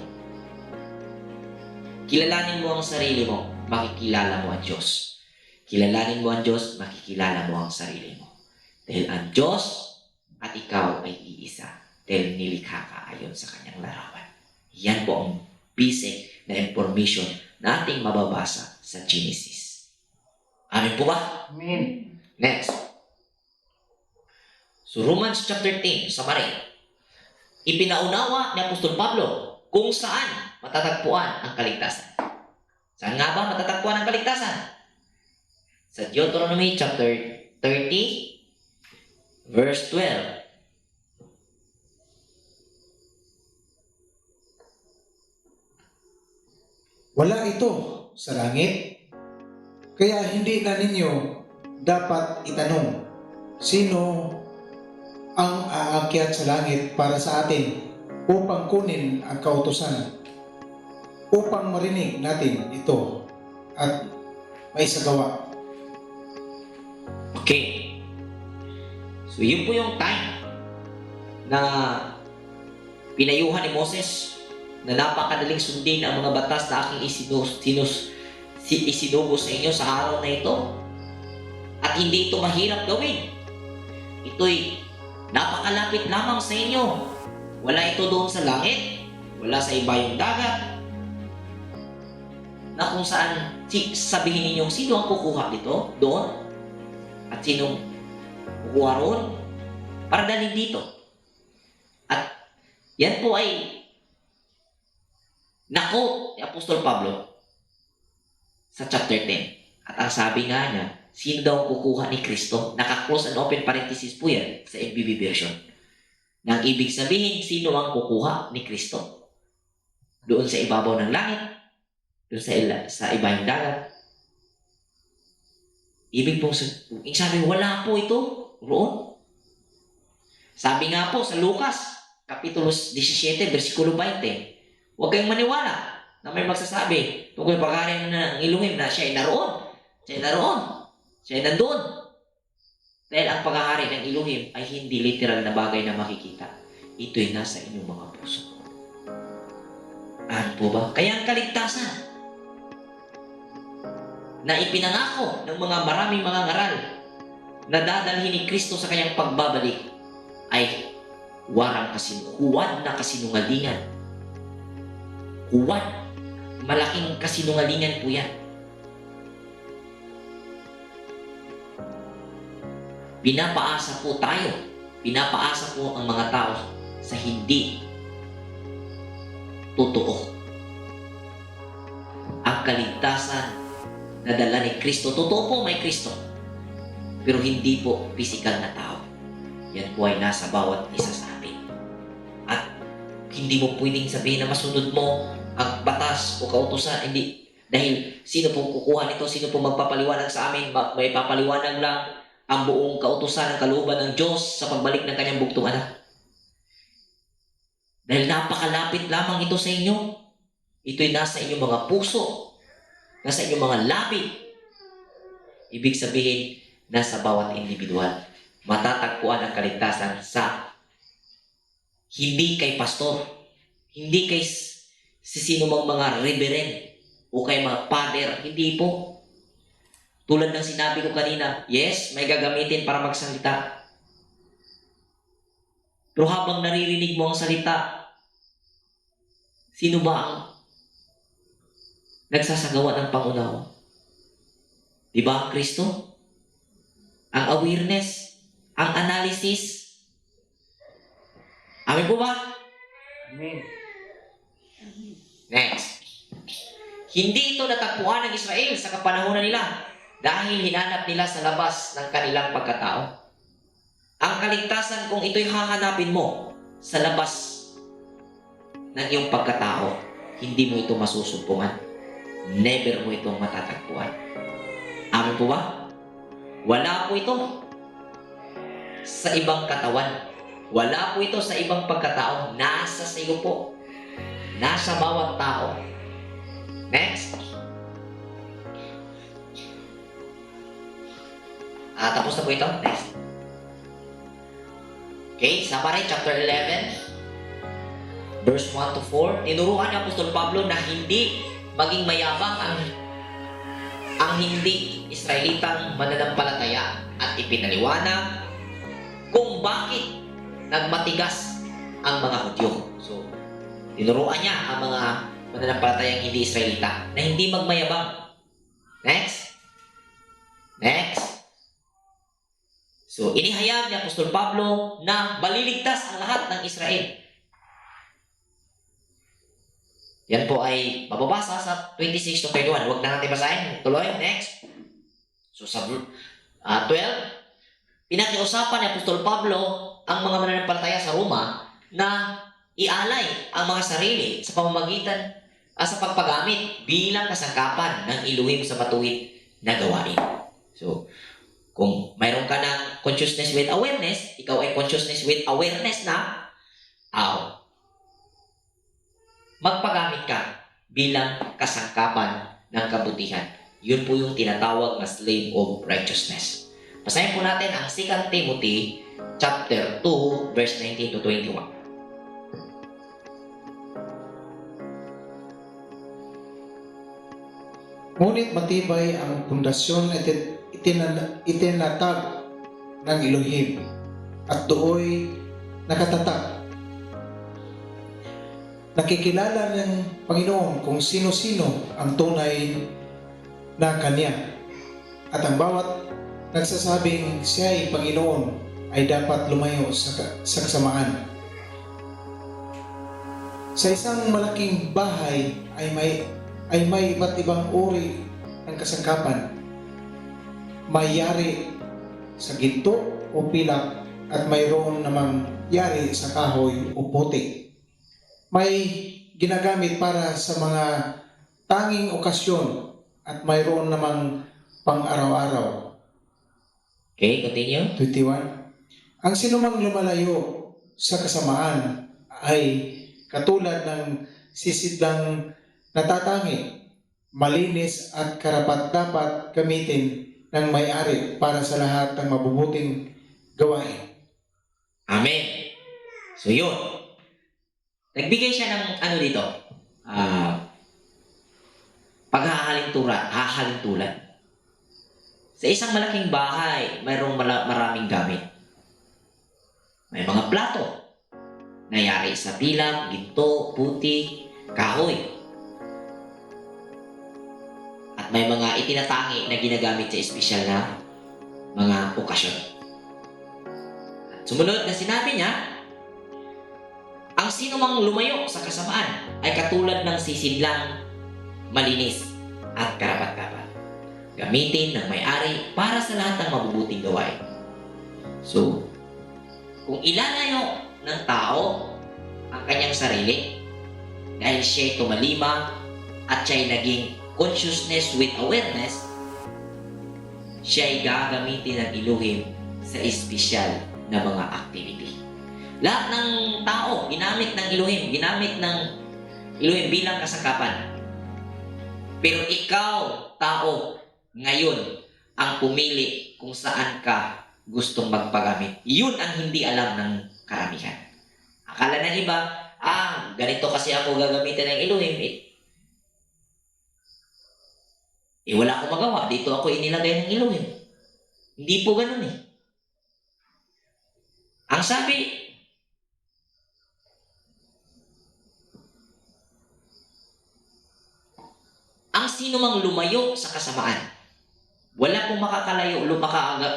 Kilalanin mo ang sarili mo, makikilala mo ang Diyos. Kilalanin mo ang Diyos, makikilala mo ang sarili mo. Dahil ang Diyos at ikaw ay iisa. Dahil nilikha ka ayon sa kanyang larawan. Yan po ang basic na information na ating mababasa sa Genesis. Amen po ba? Amen. Next. So Romans chapter 10, summary. Ipinaunawa ni Apostol Pablo kung saan matatagpuan ang kaligtasan. Saan nga ba matatagpuan ang kaligtasan? Sa Deuteronomy chapter 30, verse 12. Wala ito sa langit, kaya hindi na ninyo dapat itanong, sino ang aakyat sa langit para sa atin upang kunin ang kautusan, upang marinig natin ito at may sagawa. Okay. So yun po yung time na pinayuhan ni Moses na napakadaling sundin ang mga batas na aking isinugo sa inyo sa araw na ito. At hindi ito mahirap gawin. Ito'y napakalapit lamang sa inyo. Wala ito doon sa langit. Wala sa ibayong dagat. Na kung saan sabihin ninyong sino ang kukuha dito, doon. At sinong kukuha roon. Para dalhin dito. At yan po ay nako ni Apostol Pablo sa chapter 10. At ang sabi nga niya, sino daw ang kukuha ni Kristo? Naka-close and open parenthesis po yan sa NBB version. Nang ibig sabihin, sino ang kukuha ni Kristo? Doon sa ibabaw ng langit, doon sa ibayong dagat. Ibig pong sabi, wala po ito roon. Sabi nga po sa Lucas, Kapitulo 17, versikulo 20, huwag kayong maniwala na may magsasabi tungkol pagkari ng Elohim na siya ay naroon. Siya ay naroon. Siya ay nandun. Dahil ang paghahari ng Elohim ay hindi literal na bagay na makikita. Ito'y nasa inyong mga puso. Ano po ba? Kaya ang kaligtasan na ipinangako ng mga maraming mga ngaral na dadalhin ni Kristo sa kanyang pagbabalik ay huwad na kasinungalingan. Huwad. Malaking kasinungalingan po yan. Pinapaasa po tayo. Pinapaasa po ang mga tao sa hindi totoo. Ang kaligtasan na dala ni Kristo, totoo po may Kristo, pero hindi po physical na tao. Yan po ay nasa bawat isa sa atin. At hindi mo pwedeng sabihin na masunod mo ang batas o kautusan. Hindi. Dahil sino pong kukuha nito, sino pong magpapaliwanag sa amin, may papaliwanag lang ang buong kautusan ng kalooban ng Diyos sa pagbalik ng kanyang bugtong anak. Dahil napakalapit lamang ito sa inyo. Ito'y nasa inyong mga puso, nasa inyong mga labi. Ibig sabihin, nasa bawat individual. Matatagpuan ang kaligtasan sa hindi kay pastor, hindi kay sino mang mga reverend o kay mga father, hindi po. Tulad ng sinabi ko kanina, yes, may gagamitin para magsalita. Pero habang naririnig mo ang salita, sino ba ang nagsasagawa ng pangunawa? Di ba, Kristo? Ang awareness, ang analysis. Amin po ba? Amen. Next. Hindi ito natagpuan ng Israel sa kapanahunan nila dahil hinanap nila sa labas ng kanilang pagkatao. Ang kaligtasan, kung ito'y hahanapin mo sa labas ng iyong pagkatao, hindi mo ito masusumpungan. Never mo itong matatagpuan. Amin po ba? Wala po ito sa ibang katawan. Wala po ito sa ibang pagkatao. Nasa sa iyo po. Nasa bawat tao. Next. Tapos na po ito. Next. Okay, summary, chapter 11, verse 1 to 4. Tinuruan ni Apostol Pablo na hindi maging mayabang ang hindi Israelitang mananampalataya at ipinaliwanag kung bakit nagmatigas ang mga Hudyo. So, tinuruan niya ang mga mananampalatayang hindi Israelita na hindi magmayabang. Next. Next. So, inihayag ni Apostol Pablo na baliligtas ang lahat ng Israel. Yan po ay mababasa sa 26 to 31. Huwag na natin basahin. Tuloy. Next. So, sa 12, pinakiusapan ni Apostol Pablo ang mga mananampalataya sa Roma na ialay ang mga sarili sa pamamagitan sa pagpagamit bilang kasangkapan ng Elohim sa matuwid na gawain. So, kung mayroon ka ng consciousness with awareness, ikaw ay consciousness with awareness na magpagamit ka bilang kasangkapan ng kabutihan. Yun po yung tinatawag na slave of righteousness. Basahin po natin ang 2 Timothy chapter 2, verse 19 to 21. Ngunit matibay ang pundasyon at itinatag ng Elohim at dooy nakatatag. Nakikilala ng Panginoon kung sino-sino ang tunay na Kanya at ang bawat nagsasabing siya ay Panginoon ay dapat lumayo sa kasamaan. Sa isang malaking bahay ay may iba't ibang uri ng kasangkapan may yari sa ginto o pilak at mayroon namang yari sa kahoy o putik. May ginagamit para sa mga tanging okasyon at mayroon namang pang-araw-araw. Okay, continue. 21. Ang sinumang lumalayo sa kasamaan ay katulad ng sisidlang natatangi, malinis at karapat-dapat gamitin ng may-ari para sa lahat ng mabubuting gawain. Amen. So yun. Nagbigay siya ng ano dito? Hahalintulad. Sa isang malaking bahay, mayroong maraming gamit. May mga plato. Nayari sa pilak, ginto, putik, kahoy. At may mga itinatangi na ginagamit sa espesyal na mga okasyon. Sumunod na sinabi niya, ang sino mang lumayo sa kasamaan ay katulad ng sisidlang malinis at karapat-dapat. Gamitin ng may-ari para sa lahat ng mabubuting gawain. So, kung ilalayo ng tao ang kanyang sarili dahil siya'y tumalima at siya'y naging consciousness with awareness, siya'y gagamitin ng Elohim sa espesyal na mga activity. Lahat ng tao ginamit ng Elohim bilang kasangkapan. Pero ikaw, tao, ngayon ang pumili kung saan ka gustong magpagamit. Yun ang hindi alam ng karamihan. Akala ng iba, ganito kasi ako gagamitin ng Elohim. Wala akong magawa. Dito ako inilagay ng Elohim. Hindi po ganun eh. Ang sabi, ang sino mang lumayo sa kasamaan, wala pong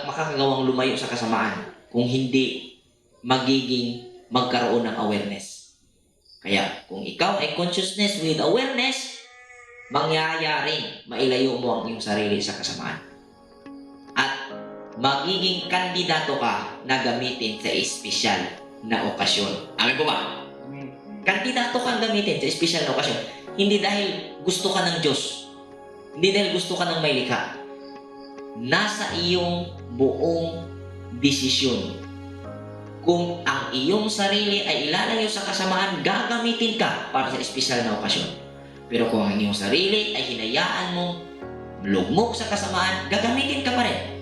makakagawang lumayo sa kasamaan kung hindi magkaroon ng awareness. Kaya kung ikaw ay consciousness with awareness, mangyayaring mailayo mo ang iyong sarili sa kasamaan. At magiging kandidato ka na gamitin sa espesyal na okasyon. Amin po ba? Kandidato kang gamitin sa espesyal na okasyon. Hindi dahil gusto ka ng Diyos. Hindi dahil gusto ka ng may likha. Nasa iyong buong desisyon. Kung ang iyong sarili ay ilalayo sa kasamaan, gagamitin ka para sa espesyal na okasyon. Pero kung ang iyong sarili ay hinayaan mong lugmok sa kasamaan, gagamitin ka pa rin.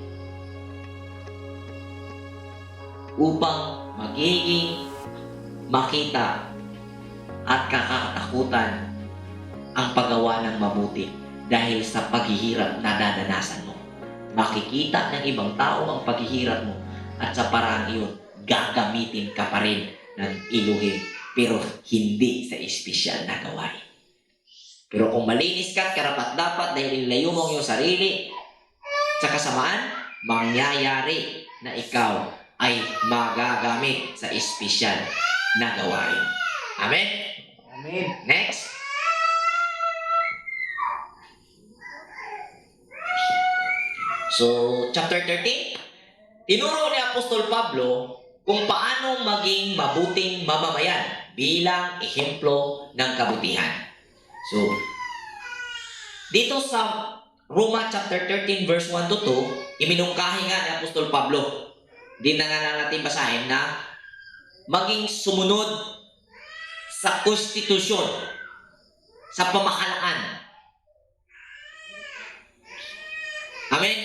Upang magiging makita at kakatakutan ang paggawa ng mabuti dahil sa paghihirap na dadanasan mo. Makikita ng ibang tao ang paghihirap mo at sa parang iyon, gagamitin ka pa rin ng Elohim pero hindi sa espesyal na gawain. Pero kung malinis ka at karapat-dapat dahil nilayo mo ang iyong sarili sa kasamaan, mangyayari na ikaw ay magagamit sa espesyal na gawain. Amen? Amen. Next. So, chapter 13, tinuro ni Apostol Pablo kung paano maging mabuting mamamayan bilang ehemplo ng kabutihan. So, dito sa Roma chapter 13 verse 1 to 2, iminungkahi nga ni Apostol Pablo. Di na nga natin basahin na maging sumunod sa konstitusyon, sa pamahalaan. Amen?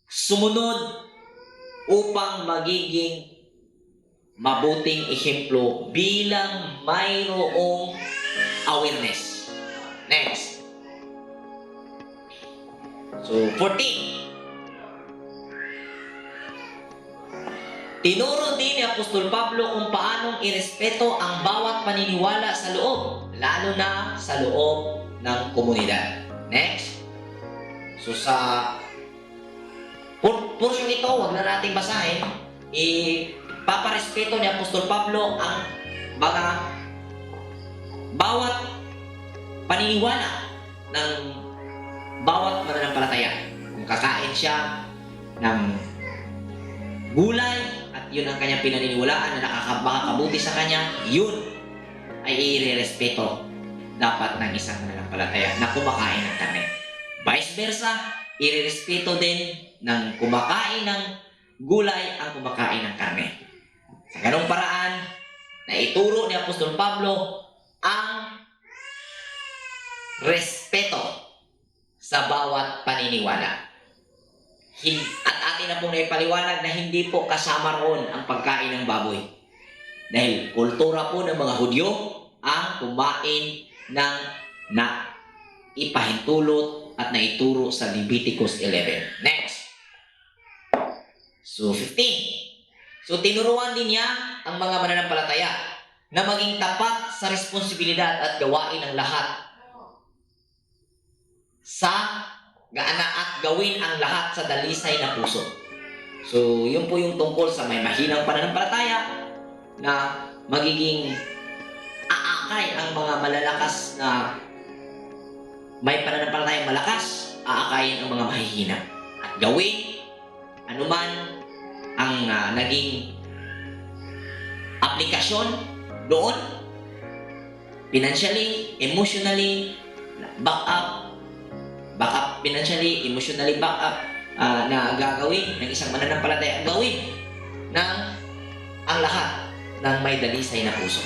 Sumunod upang magiging mabuting ehemplo bilang mayroong awareness. Next. So, 14. Tinuro din ni Apostol Pablo kung paanong irespeto ang bawat paniniwala sa loob, lalo na sa loob ng komunidad. Next. So, sa portion ito, wag na natin basahin. Ipaparespeto ni Apostol Pablo ang mga bawat paniniwala ng bawat mananampalataya. Kung kakain siya ng gulay at yun ang kanyang pinaniniwalaan na makakabuti sa kanya, yun ay irerespeto dapat ng isang mananampalataya na kumakain ng karne. Vice versa, irerespeto din ng kumakain ng gulay ang kumakain ng karne. Sa ganong paraan, na ituro ni Apostol Pablo ang respeto sa bawat paniniwala. At atin na pong naipaliwanag na hindi po kasama roon ang pagkain ng baboy. Dahil kultura po ng mga Hudyo ang kumain ng na ipahintulot at naituro sa Leviticus 11. Next. So, 15. So, tinuruan din niya ang mga mananampalataya na maging tapat sa responsibilidad at gawain ang lahat sa at gawin ang lahat sa dalisay na puso. So, yun po yung tungkol sa may mahinang pananampalataya na magiging aakay ang mga malalakas na may pananampalatayang malakas, aakayin ang mga mahihina. At gawin anuman ang naging aplikasyon doon, financially, emotionally, back up financially, emotionally back up na gagawin ng isang mananampalataya, gawin ng ang lahat ng may dalisay na puso.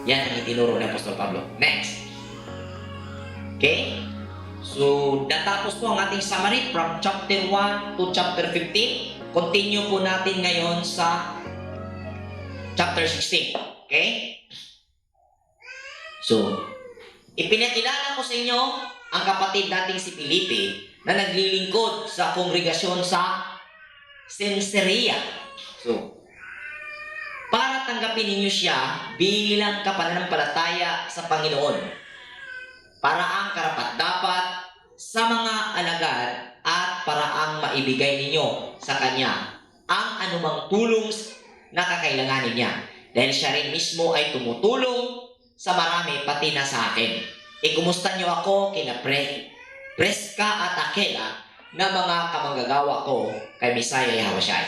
Yan ang itinuro ni Apostol Pablo. Next. Okay? So, natapos po ang ating summary from chapter 1 to chapter 15. Continue po natin ngayon sa chapter 16. Okay? So, ipinakilala ko sa inyo ang kapatid nating si Felipe na naglilingkod sa kongregasyon sa Cenchrea. So, para tanggapin ninyo siya bilang kapananampalataya sa Panginoon, para ang karapat-dapat sa mga alagad at para ang maibigay ninyo sa Kanya ang anumang tulong na kakailanganin niya. Dahil siya rin mismo ay tumutulong sa marami pati na sa akin. Kumusta niyo ako kina Preska at Aquila na mga kamanggagawa ko kay Messiah Yahushua.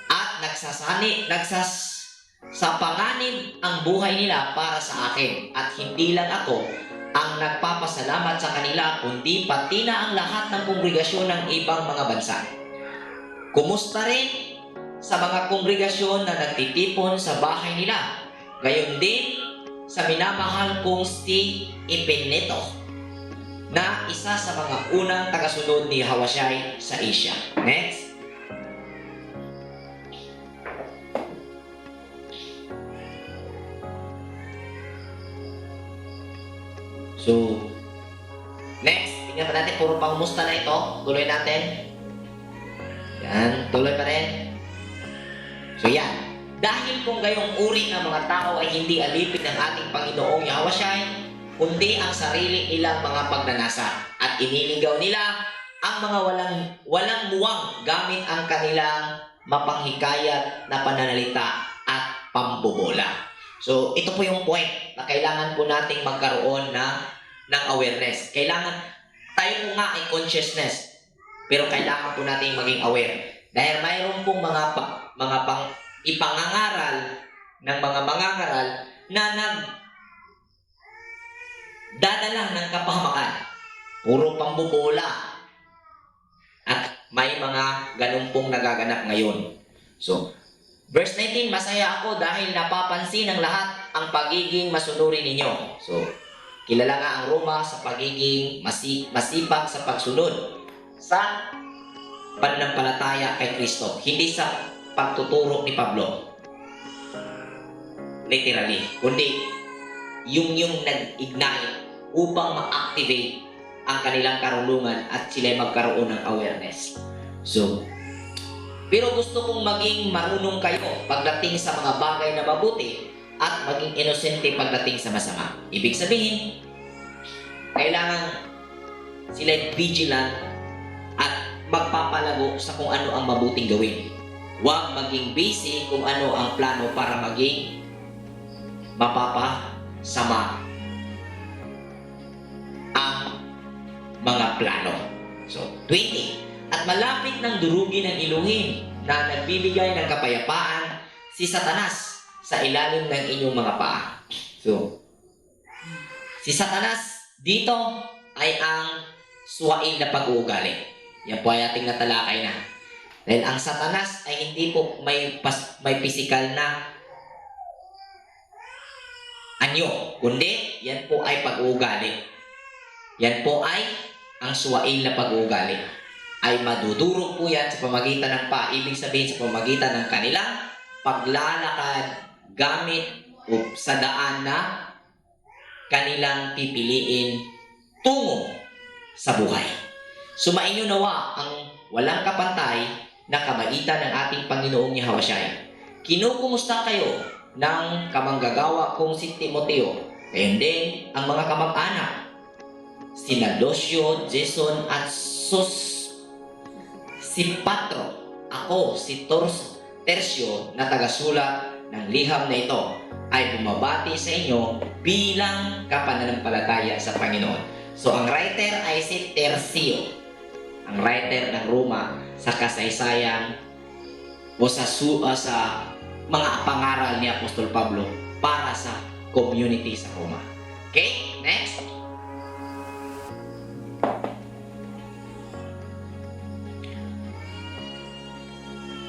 At nagsasapanganib ang buhay nila para sa akin. At hindi lang ako ang nagpapasalamat sa kanila, kundi pati na ang lahat ng kongregasyon ng ibang mga bansa. Kumusta rin sa mga kongregasyon na nagtitipon sa bahay nila. Gayon din sa minamahal kong si Epeneto na isa sa mga unang tagasunod ni Yahushua sa Asia. Next. So, next. Tingnan pa natin, puro pangumusta na ito. Tuloy natin. Yan, tuloy pa rin. So, yan. Dahil kung gayong uri ng mga tao ay hindi alipin ng ating Panginoong Yahushua, kundi ang sarili nilang mga pagnanasa at iniligaw nila ang mga walang muwang gamit ang kanilang mapanghikayat na pananalita at pambobola. So, ito po yung point na kailangan po nating magkaroon ng awareness. Kailangan, tayo po nga ay consciousness, pero kailangan po nating maging aware. Dahil mayroon pong mga ipangangaral ng mga mangangaral na nagdadala ng kapahamakan. Puro pambobola. At may mga ganun pong nagaganap ngayon. So, verse 19, masaya ako dahil napapansin ng lahat ang pagiging masunurin ninyo. So, kilala nga ang Roma sa pagiging masipag sa pagsunod sa pananampalataya kay Kristo. Hindi sa pagtuturo ni Pablo. Literally. Kundi, yung nag-ignite upang ma-activate ang kanilang karunungan at sila magkaroon ng awareness. So, pero gusto kong maging marunong kayo pagdating sa mga bagay na mabuti at maging inosente pagdating sa masama. Ibig sabihin, kailangan sila vigilant at magpapalago sa kung ano ang mabuting gawin. Huwag maging busy kung ano ang plano para maging mapapasama ang mga plano. So, 20. At malapit ng durugin ng Elohim na nagbibigay ng kapayapaan si Satanas sa ilalim ng inyong mga paa. So, si Satanas dito ay ang suwail na pag-uugali. Yan po ay ating natalakay na. Dahil ang Satanas ay hindi po may physical na anyo, kundi yan po ay pag-uugali. Yan po ay ang suwail na pag-uugali. Ay madudurog po yan sa pamagitan ng paa. Ibig sabihin sa pamagitan ng kanilang paglalakad gamit o sa daan na kanilang pipiliin tungo sa buhay. Sumainyo nawa ang walang kapantay na kabaitan ng ating Panginoong Yahawasyay. Kinukumusta kayo ng kamanggagawa kong si Timoteo, gayon din ang mga kamag-anak, sina Lucio, Jason at si Patro, ako si Tercio na tagasulat ng liham na ito ay bumabati sa inyo bilang kapananampalataya sa Panginoon. So ang writer ay si Tercio, ang writer ng Roma sa kasaysayan o sa mga pangaral ni Apostol Pablo para sa community sa Roma. Okay, next.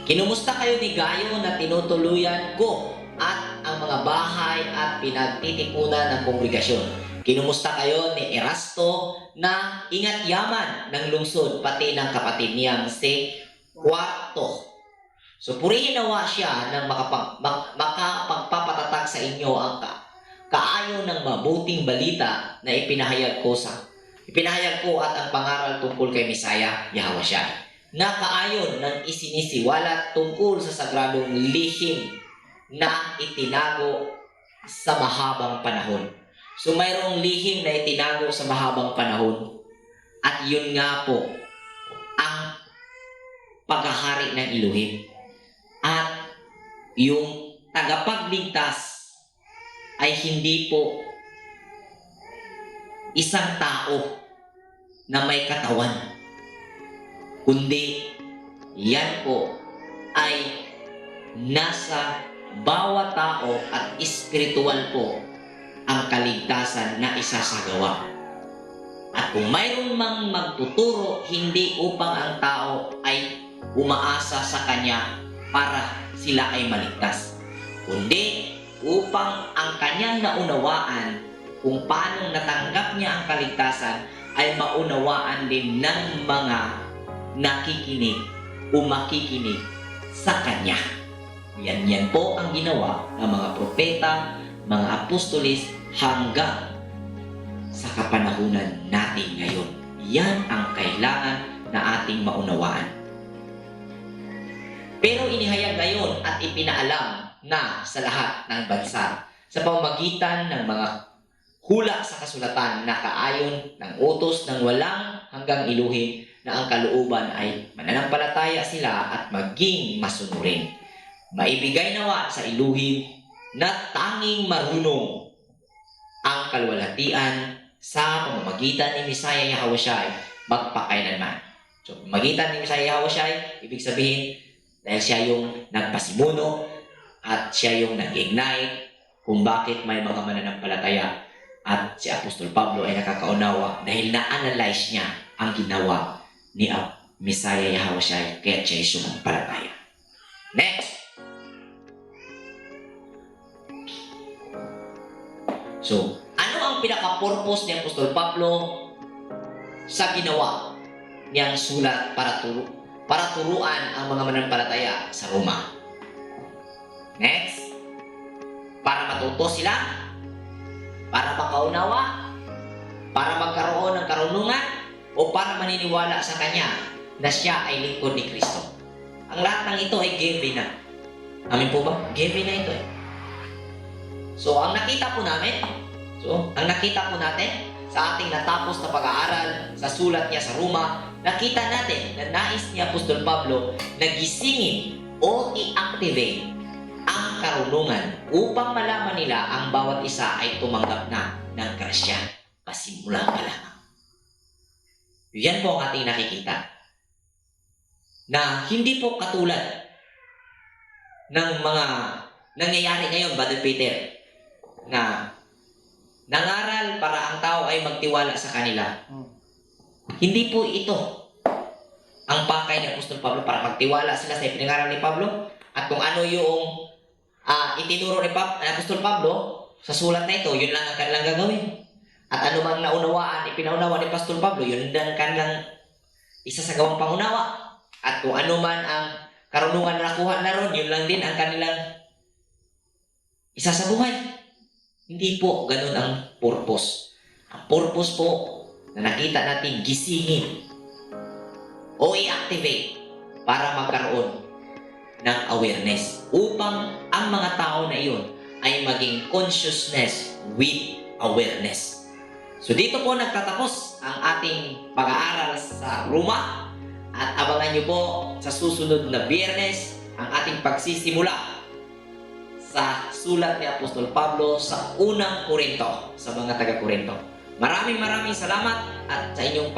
Kinumusta kayo ni Gayo na tinutuluyan ko at ang mga bahay at pinagtitipunan ng kongregasyon. Kinumusta kayo ni Erasto na ingat yaman ng lungsod pati ng kapatid niyang si Quarto. So purihin nawa siya ng makapagpapatatag sa inyo ang kaayon ng mabuting balita na ipinahayag ko at ang pangaral tungkol kay Misaya Yahawasyay, na kaayon ng isinisiwalat tungkol sa sagradong lihim na itinago sa mahabang panahon. So mayroong lihim na itinago sa mahabang panahon, at yun nga po ang paghahari ng Elohim. At yung tagapagligtas ay hindi po isang tao na may katawan, kundi yan po ay nasa bawat tao at espiritual po ang kaligtasan na isasagawa. At kung mayroon mang magtuturo, hindi upang ang tao ay umaasa sa kanya para sila ay maligtas, kundi upang ang kanyang naunawaan kung paano natanggap niya ang kaligtasan ay maunawaan din ng mga nakikinig o makikinig sa kanya. Yan po ang ginawa ng mga propeta, mga apostolis hanggang sa kapanahunan natin ngayon. Yan ang kailangan na ating maunawaan. Pero inihayag ngayon at ipinaalam na sa lahat ng bansa sa pamamagitan ng mga hula sa kasulatan na kaayon ng utos ng walang hanggang iluhin na ang kalooban ay mananampalataya sila at maging masunurin. Maibigay nawa sa iluhin na tanging marunong ang kalwalhatian sa pamamagitan ni Misaya Yahawasyay magpakailanman. So, pamamagitan ni Misaya Yahawasyay, ibig sabihin, dahil siya yung nagpasimuno at siya yung nag-ignite kung bakit may mga mananampalataya, at si Apostol Pablo ay nakakaunawa dahil na-analyze niya ang ginawa ni Misaya Yahawasyay kaya siya ay sumampalataya. Next! So, ano ang pinaka-purpose ni Apostol Pablo sa ginawa niyang sulat para turuan ang mga mananampalataya sa Roma? Next. Para matuto sila, para makaunawa, para magkaroon ng karunungan, o para maniniwala sa Kanya na siya ay lingkod ni Kristo. Ang lahat ng ito ay given na. Amin po ba? Given na ito eh. So, ang nakita po natin sa ating natapos na pag-aaral sa sulat niya sa Roma, nakita natin na nais ni Apostol Pablo na gisingin o i-activate ang karunungan upang malaman nila ang bawat isa ay tumanggap na ng grasya pasimula pa lamang. Yan po ang ating nakikita. Na hindi po katulad ng mga nangyayari ngayon, Brother Peter, na nangaral para ang tao ay magtiwala sa kanila. Hindi po ito ang pakay ni Apostol Pablo para magtiwala sila sa ipinangaral ni Pablo at kung ano yung itinuro ni Apostol Pablo sa sulat na ito, yun lang ang kanilang gagawin. At ano mang naunawaan, ipinaunawa ni Apostol Pablo, yun lang kanilang isa sa gawang pangunawa. At kung ano man ang karunungan na nakuha na ron, yun lang din ang kanilang isa sa buhay. Hindi po ganun ang purpose. Ang purpose po na nakita natin gisingin o i-activate para magkaroon ng awareness upang ang mga tao na iyon ay maging consciousness with awareness. So dito po nagtatapos ang ating pag-aaral sa Roma at abangan nyo po sa susunod na Biyernes ang ating pagsisimula sa sulat ni Apostol Pablo sa unang Korinto, sa mga taga-Korinto. Maraming salamat at sa inyong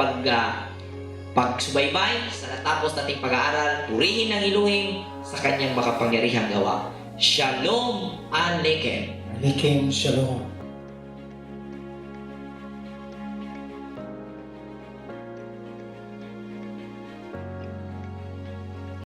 pagsubaybay sa natapos nating pag-aaral. Purihin ng Elohim sa kanyang makapangyarihang gawa. Shalom Aleichem. Aleichem Shalom.